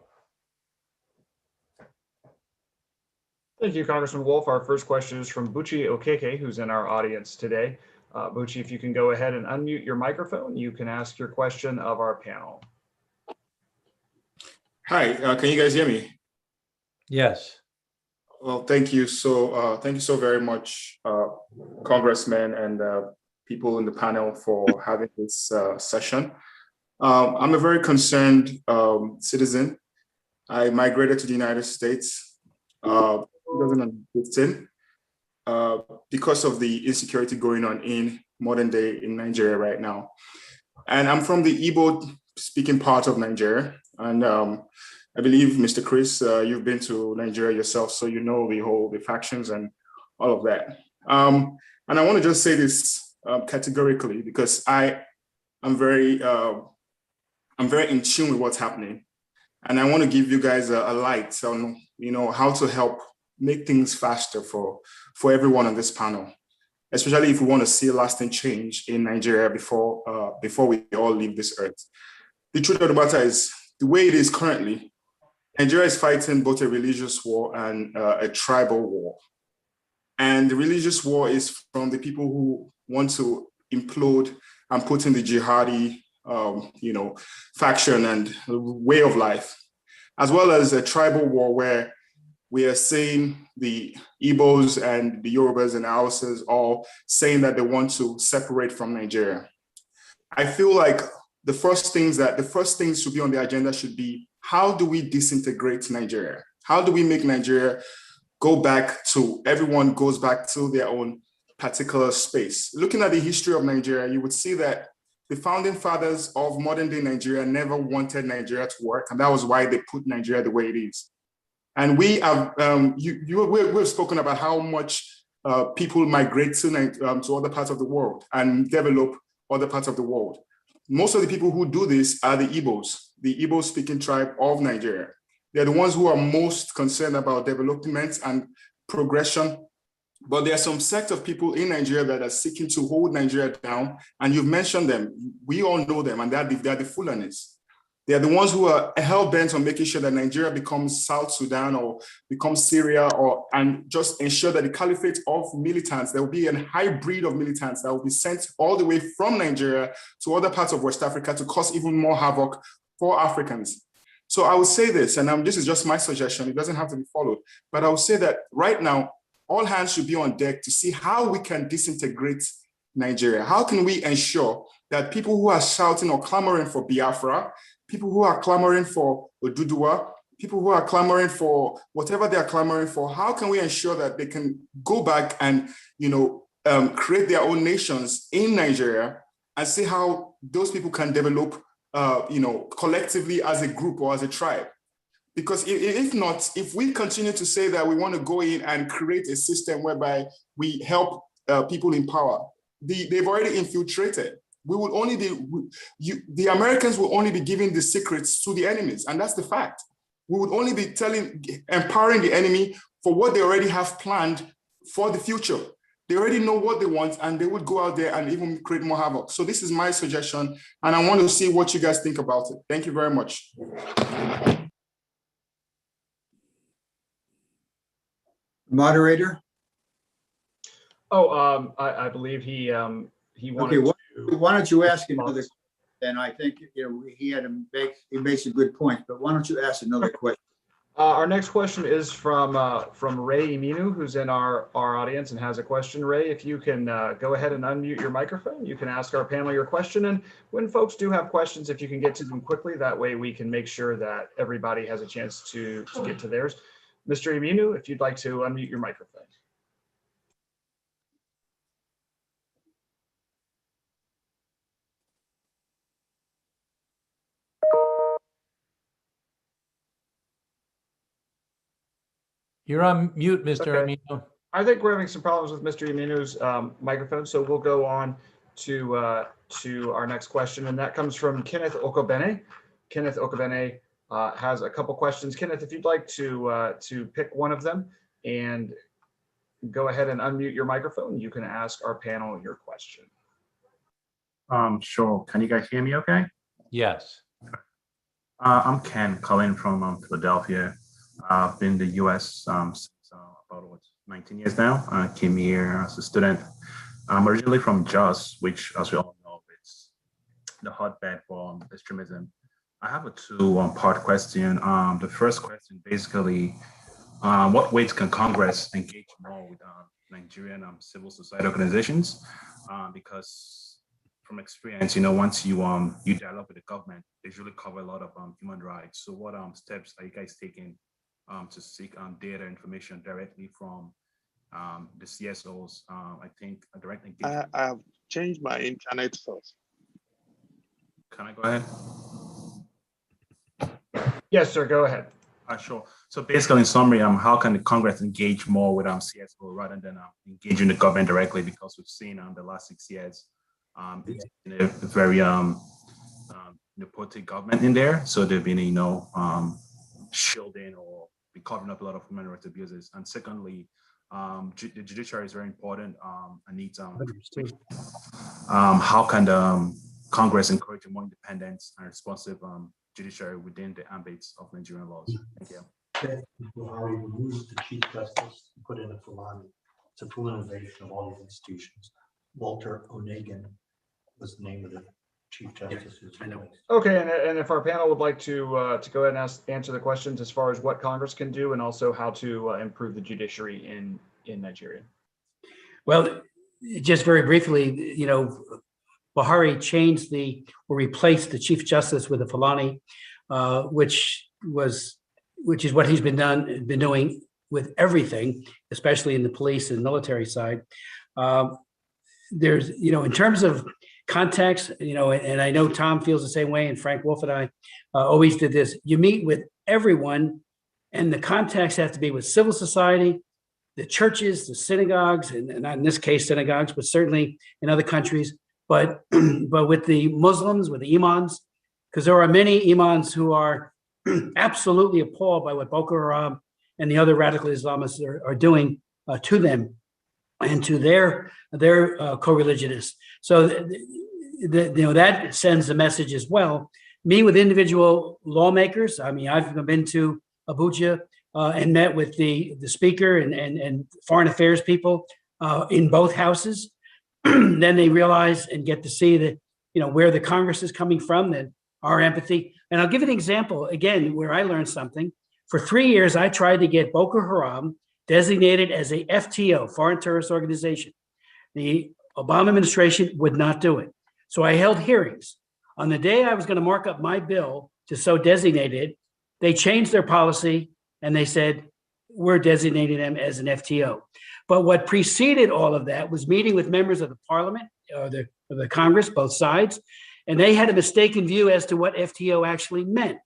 Thank you, Congressman Wolf. Our first question is from Buchi Okeke, who's in our audience today. Buchi, if you can go ahead and unmute your microphone, you can ask your question of our panel. Hi, can you guys hear me? Yes. Well, thank you so very much, Congressman and people in the panel for having this session. I'm a very concerned citizen. I migrated to the United States 2015 because of the insecurity going on in modern day in Nigeria right now. And I'm from the Igbo speaking part of Nigeria. And I believe, Mr. Chris, you've been to Nigeria yourself, so you know the factions and all of that. And I want to just say this categorically, because I'm very in tune with what's happening. And I want to give you guys a light on, how to help make things faster for everyone on this panel, especially if we want to see a lasting change in Nigeria before we all leave this earth. The truth of the matter is, the way it is currently, Nigeria is fighting both a religious war and a tribal war. And the religious war is from the people who want to implode and put in the jihadi, faction and way of life, as well as a tribal war where we are seeing the Igbos and the Yorubas and Hausas all saying that they want to separate from Nigeria. I feel like the first things to be on the agenda should be, how do we disintegrate Nigeria? How do we make Nigeria everyone goes back to their own particular space? Looking at the history of Nigeria, you would see that the founding fathers of modern day Nigeria never wanted Nigeria to work. And that was why they put Nigeria the way it is. And we have, we've spoken about how much people migrate to other parts of the world and develop other parts of the world. Most of the people who do this are the Igbo speaking tribe of Nigeria. They're the ones who are most concerned about development and progression. But there are some sect of people in Nigeria that are seeking to hold Nigeria down. And you've mentioned them. We all know them, and they're the Fulanis. They're the ones who are hell-bent on making sure that Nigeria becomes South Sudan or becomes Syria, and just ensure that the caliphate of militants, there will be a hybrid of militants that will be sent all the way from Nigeria to other parts of West Africa to cause even more havoc for Africans. So I would say this, and this is just my suggestion. It doesn't have to be followed, but I would say that right now, all hands should be on deck to see how we can disintegrate Nigeria. How can we ensure that people who are shouting or clamoring for Biafra, people who are clamoring for Oduduwa, people who are clamoring for whatever they are clamoring for, how can we ensure that they can go back and, create their own nations in Nigeria and see how those people can develop, collectively as a group or as a tribe? Because if not, if we continue to say that we want to go in and create a system whereby we help people in power, they've already infiltrated. We will only be, the Americans will only be giving the secrets to the enemies, and that's the fact. We would only be empowering the enemy for what they already have planned for the future. They already know what they want, and they would go out there and even create more havoc. So this is my suggestion, and I want to see what you guys think about it. Thank you very much. Moderator? Oh, I believe he wanted Okay, to. why don't you ask another question? And I think he makes a good point, but why don't you ask another question? Our next question is from Ray Iminu, who's in our audience and has a question. Ray, if you can go ahead and unmute your microphone, you can ask our panel your question. And when folks do have questions, if you can get to them quickly, that way we can make sure that everybody has a chance to get to theirs. Mr. Iminu, if you'd like to unmute your microphone. You're on mute, Mr. Okay. Amino. I think we're having some problems with Mr. Iminu's microphone, so we'll go on to our next question, and that comes from Kenneth Okobene. Kenneth Okobene has a couple questions. Kenneth, if you'd like to pick one of them and go ahead and unmute your microphone, you can ask our panel your question. Sure. Can you guys hear me okay? Yes. I'm Ken, calling from Philadelphia. I've been in the US since about 19 years now. I came here as a student. I'm originally from Jos, which, as we all know, it's the hotbed for extremism. I have a two-part question. The first question, basically, what ways can Congress engage more with Nigerian civil society organizations? Because from experience, once you dialogue with the government, they usually cover a lot of human rights. So what steps are you guys taking to seek data information directly from the CSOs? I think a direct engagement. I have changed my internet source. Can I go ahead? Yes, sir, go ahead. Sure. So basically, in summary, how can the Congress engage more with CSO rather than engaging the government directly? Because we've seen the last 6 years, it's been a very nepotic government in there. So they've been, shielding or covering up a lot of human rights abuses. And secondly, the judiciary is very important. And needs how can the Congress encourage a more independent and responsive judiciary within the ambits of Nigerian laws? Thank you. Buhari removed the Chief Justice and put in a Fulani. It's a fulanization of all these institutions. Walter Onegan was the name of the Chief Justice. I know. Okay, and if our panel would like to go ahead and answer the questions as far as what Congress can do and also how to improve the judiciary in Nigeria. Well, just very briefly, Buhari changed or replaced the Chief Justice with a Fulani, which is what he's been doing with everything, especially in the police and military side. There's, in terms of context, and I know Tom feels the same way, and Frank Wolf and I always did this. You meet with everyone, and the context has to be with civil society, the churches, the synagogues, and not in this case synagogues, but certainly in other countries, but with the Muslims, with the imams, because there are many imams who are absolutely appalled by what Boko Haram and the other radical Islamists are doing to them and to their co-religionists. So that sends a message as well. Me with individual lawmakers. I mean, I've been to Abuja and met with the speaker and foreign affairs people in both houses. Then they realize and get to see that, where the Congress is coming from, that our empathy. And I'll give you an example, again, where I learned something. For 3 years, I tried to get Boko Haram designated as a FTO, foreign terrorist organization. The Obama administration would not do it. So I held hearings. On the day I was going to mark up my bill to so designate it, they changed their policy and they said, we're designating them as an FTO. But what preceded all of that was meeting with members of the parliament, or the Congress, both sides, and they had a mistaken view as to what FTO actually meant.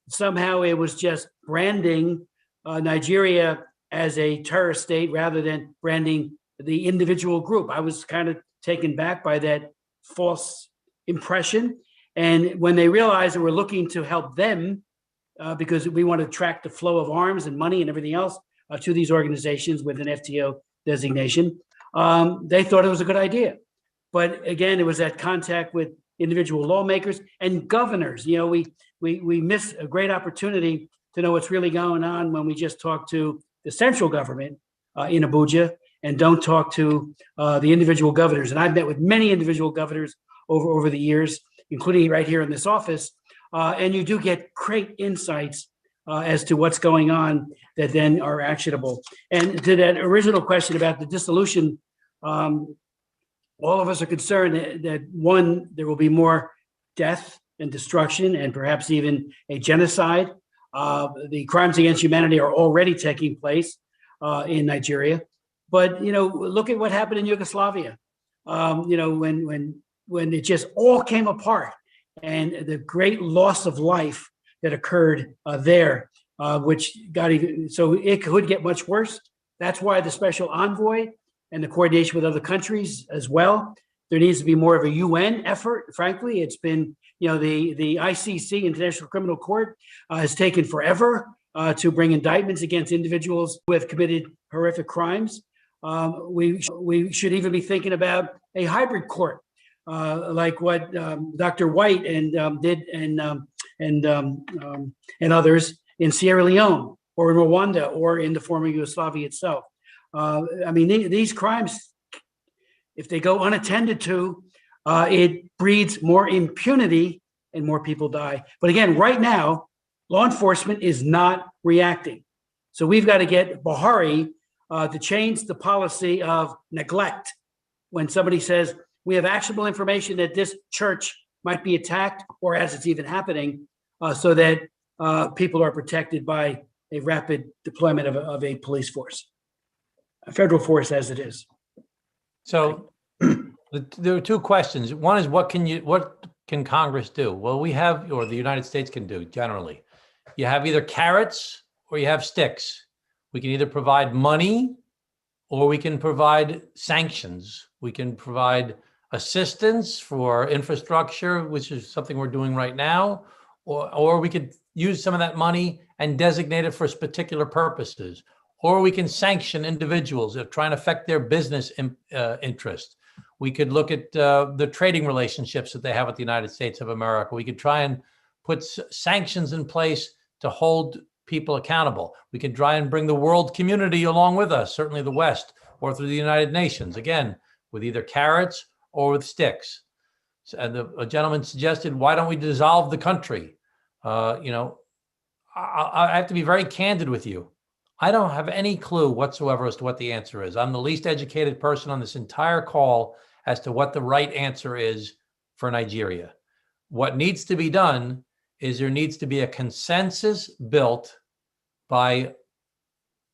Somehow it was just branding Nigeria as a terrorist state rather than branding the individual group. I was kind of taken back by that false impression. And when they realized that we're looking to help them, because we want to track the flow of arms and money and everything else to these organizations with an FTO designation, they thought it was a good idea. But again, it was that contact with individual lawmakers and governors. You know, we miss a great opportunity to know what's really going on when we just talk to the central government in Abuja and don't talk to the individual governors. And I've met with many individual governors over the years, including right here in this office. And you do get great insights as to what's going on that then are actionable. And to that original question about the dissolution, all of us are concerned that one, there will be more death and destruction and perhaps even a genocide. The crimes against humanity are already taking place in Nigeria. But, you know, look at what happened in Yugoslavia, you know, when it just all came apart and the great loss of life that occurred there, which got even, so it could get much worse. That's why the special envoy and the coordination with other countries as well. There needs to be more of a UN effort. Frankly, it's been, you know, the ICC, International Criminal Court, has taken forever to bring indictments against individuals who have committed horrific crimes. We should even be thinking about a hybrid court, like what Dr. White did and others in Sierra Leone or in Rwanda or in the former Yugoslavia itself. I mean, these crimes, if they go unattended to, it breeds more impunity and more people die. But again, right now, law enforcement is not reacting. So we've got to get Buhari to change the policy of neglect. When somebody says, we have actionable information that this church might be attacked, or as it's even happening, so that people are protected by a rapid deployment of a police force, a federal force as it is. So there are two questions. One is what can Congress do? Well, we have, or the United States can do generally. You have either carrots or you have sticks. We can either provide money or we can provide sanctions. We can provide assistance for infrastructure, which is something we're doing right now, or we could use some of that money and designate it for particular purposes, or we can sanction individuals that are trying to affect their business interest. We could look at the trading relationships that they have with the United States of America. We could try and put sanctions in place to hold people accountable. We could try and bring the world community along with us, certainly the West, or through the United Nations, again, with either carrots or with sticks. And a gentleman suggested, why don't we dissolve the country? You know, I have to be very candid with you. I don't have any clue whatsoever as to what the answer is. I'm the least educated person on this entire call as to what the right answer is for Nigeria. What needs to be done is there needs to be a consensus built by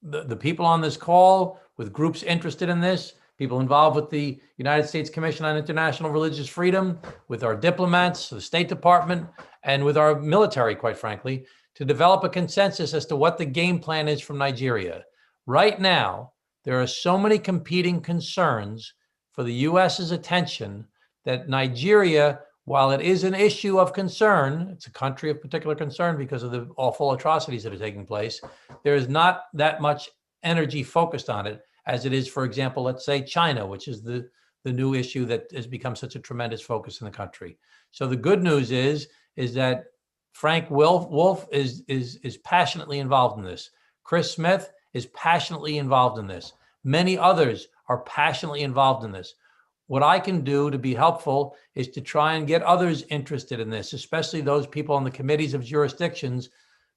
the people on this call, with groups interested in this, people involved with the United States Commission on International Religious Freedom, with our diplomats, the State Department, and with our military, quite frankly, to develop a consensus as to what the game plan is from Nigeria. Right now, there are so many competing concerns for the US's attention that Nigeria, while it is an issue of concern, it's a country of particular concern because of the awful atrocities that are taking place, there is not that much energy focused on it as it is, for example, let's say China, which is the new issue that has become such a tremendous focus in the country. So the good news is that Frank Wolf is passionately involved in this. Chris Smith is passionately involved in this. Many others are passionately involved in this. What I can do to be helpful is to try and get others interested in this, especially those people on the committees of jurisdictions.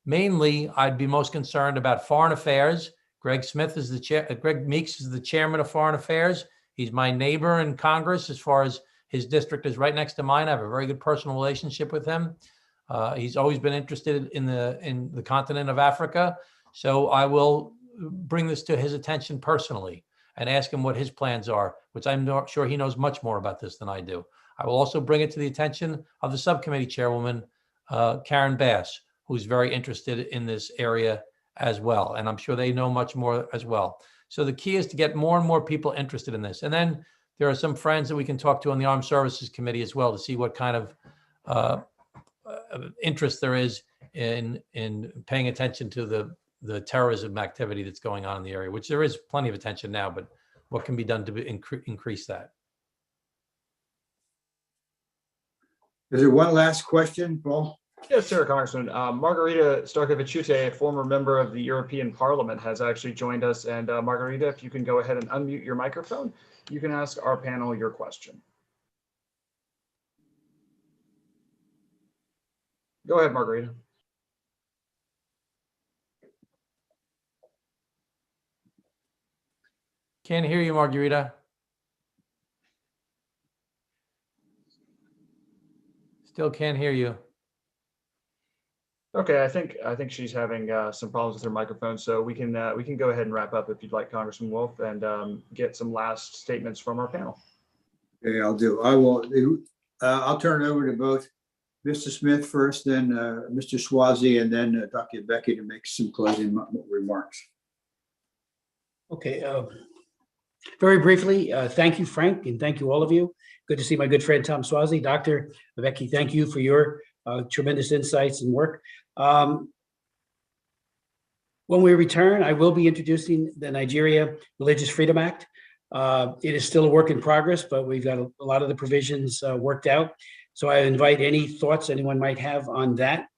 Mainly, I'd be most concerned about foreign affairs. Greg Smith is the chair. Greg Meeks is the chairman of foreign affairs. He's my neighbor in Congress as far as his district is right next to mine. I have a very good personal relationship with him. He's always been interested in the continent of Africa. So I will bring this to his attention personally and ask him what his plans are, which I'm not sure he knows much more about this than I do. I will also bring it to the attention of the subcommittee chairwoman, Karen Bass, who's very interested in this area as well. And I'm sure they know much more as well. So the key is to get more and more people interested in this. And then there are some friends that we can talk to on the Armed Services Committee as well to see what kind of interest there is in paying attention to the terrorism activity that's going on in the area, which there is plenty of attention now, but what can be done to increase that? Is there one last question, Paul? Yes, sir, Congressman. Margarita Starkevičiūtė, a former member of the European Parliament, has actually joined us. And Margarita, if you can go ahead and unmute your microphone, you can ask our panel your question. Go ahead, Margarita. Can't hear you, Margarita. Still can't hear you. Okay, I think she's having some problems with her microphone, so we can go ahead and wrap up if you'd like, Congressman Wolf, and get some last statements from our panel. Okay, I'll do. I will do. I'll turn it over to both Mr. Smith first, then Mr. Swazi, and then Dr. Becky to make some closing remarks. Okay. Very briefly, thank you, Frank, and thank you, all of you. Good to see my good friend Tom Swazi. Dr. Becky, thank you for your tremendous insights and work. When we return, I will be introducing the Nigeria Religious Freedom Act. It is still a work in progress, but we've got a lot of the provisions worked out. So I invite any thoughts anyone might have on that.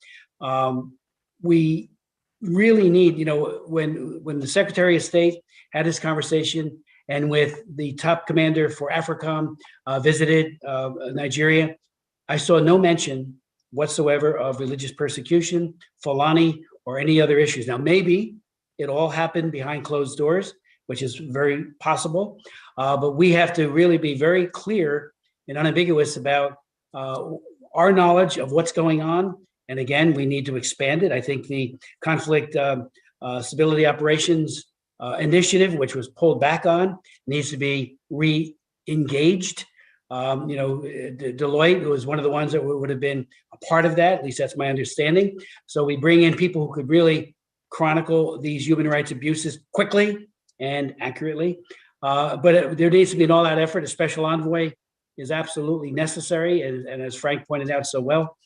We really need, when the Secretary of State had this conversation and with the top commander for AFRICOM visited Nigeria, I saw no mention whatsoever of religious persecution, Fulani, or any other issues. Now, maybe it all happened behind closed doors, which is very possible, but we have to really be very clear and unambiguous about our knowledge of what's going on. And again, we need to expand it. I think the conflict stability operations initiative, which was pulled back on, needs to be re-engaged. Deloitte was one of the ones that would have been a part of that. At least that's my understanding. So we bring in people who could really chronicle these human rights abuses quickly and accurately. But there needs to be an all-out effort. A special envoy is absolutely necessary. And as Frank pointed out so well,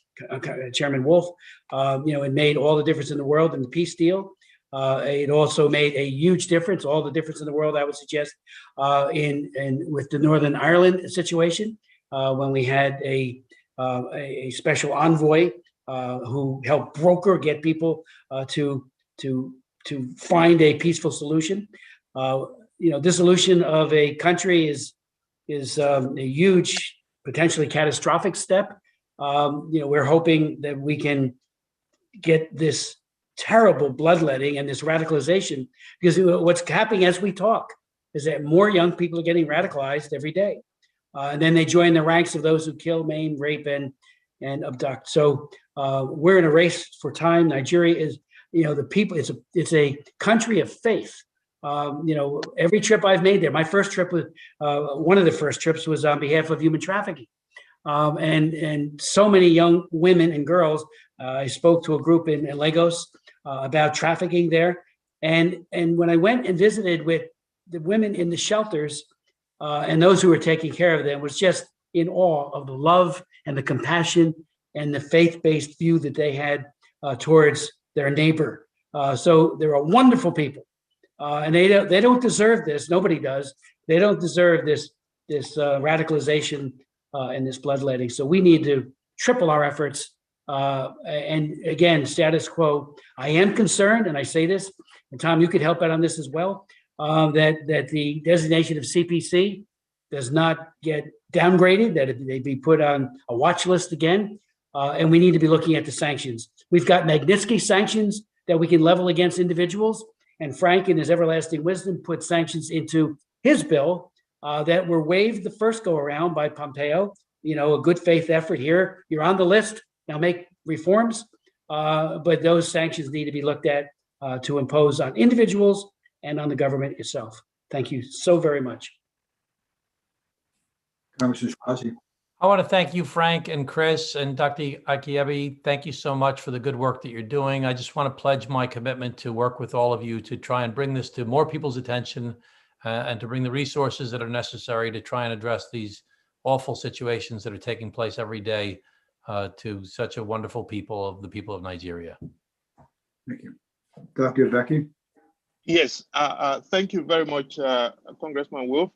Chairman Wolf, it made all the difference in the world in the peace deal. It also made a huge difference, all the difference in the world, I would suggest, with the Northern Ireland situation, when we had a special envoy who helped get people to find a peaceful solution. Dissolution of a country is a huge, potentially catastrophic step. We're hoping that we can get this terrible bloodletting and this radicalization, because what's happening as we talk is that more young people are getting radicalized every day. And then they join the ranks of those who kill, maim, rape, and abduct. So we're in a race for time. Nigeria is, the people, it's a country of faith. Every trip I've made there, my first trip was, one of the first trips was on behalf of human trafficking. And so many young women and girls, I spoke to a group in Lagos about trafficking there. And when I went and visited with the women in the shelters and those who were taking care of them, was just in awe of the love and the compassion and the faith-based view that they had towards their neighbor. So they're a wonderful people. And they don't deserve this. Nobody does. They don't deserve this radicalization and this bloodletting. So we need to triple our efforts. And again, status quo. I am concerned, and I say this, and Tom, you could help out on this as well, that the designation of CPC does not get downgraded, that they be put on a watch list again. And we need to be looking at the sanctions. We've got Magnitsky sanctions that we can level against individuals. And Frank, in his everlasting wisdom, put sanctions into his bill that were waived the first go around by Pompeo. You know, a good faith effort here. You're on the list. Now make reforms. But those sanctions need to be looked at to impose on individuals and on the government itself. Thank you so very much. Congressman Schwazi. I want to thank you, Frank and Chris and Dr. Akiyebi. Thank you so much for the good work that you're doing. I just want to pledge my commitment to work with all of you to try and bring this to more people's attention and to bring the resources that are necessary to try and address these awful situations that are taking place every day to such a wonderful people of the people of Nigeria. Thank you. Dr. Becky. Yes, thank you very much, Congressman Wolf.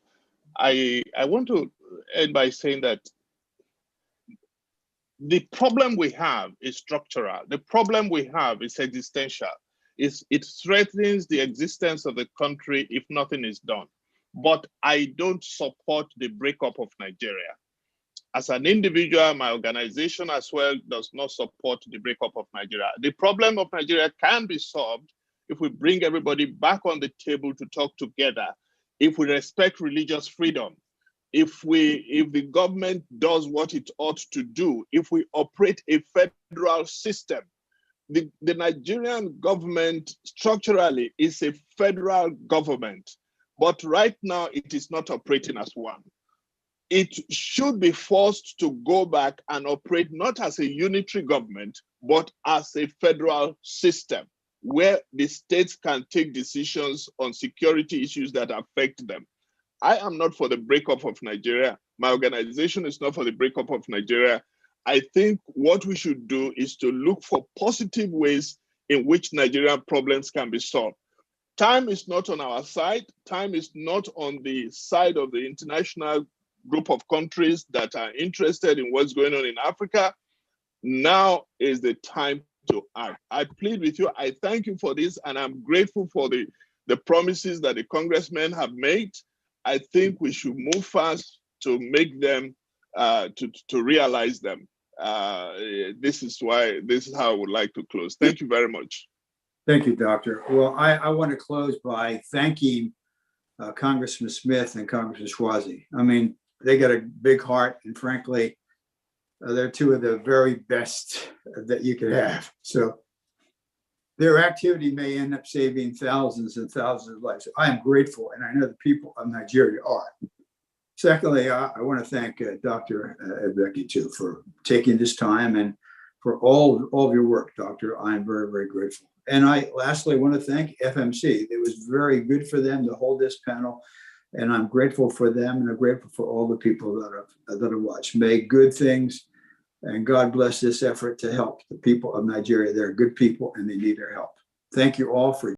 I want to end by saying that the problem we have is structural. The problem we have is existential. It threatens the existence of the country if nothing is done. But I don't support the breakup of Nigeria. As an individual, my organization as well does not support the breakup of Nigeria. The problem of Nigeria can be solved if we bring everybody back on the table to talk together, if we respect religious freedom, if the government does what it ought to do, if we operate a federal system. The Nigerian government structurally is a federal government, but right now it is not operating as one. It should be forced to go back and operate not as a unitary government, but as a federal system where the states can take decisions on security issues that affect them. I am not for the breakup of Nigeria. My organization is not for the breakup of Nigeria. I think what we should do is to look for positive ways in which Nigerian problems can be solved. Time is not on our side. Time is not on the side of the international group of countries that are interested in what's going on in Africa. Now is the time to act. I plead with you. I thank you for this, and I'm grateful for the promises that the congressmen have made. I think we should move fast to make them, to realize them. This is how I would like to close. Thank you very much. Thank you, Doctor. Well, I want to close by thanking Congressman Smith and Congressman Schwazi. I mean, they got a big heart, and frankly, they're two of the very best that you could have. So their activity may end up saving thousands and thousands of lives. I am grateful, and I know the people of Nigeria are. Secondly, I want to thank Dr. Becky too for taking this time and for all of your work, Doctor. I'm very, very grateful. And I lastly want to thank FMC. It was very good for them to hold this panel, and I'm grateful for them, and I'm grateful for all the people that have watched. May good things, and God bless this effort to help the people of Nigeria. They're good people, and they need our help. Thank you all for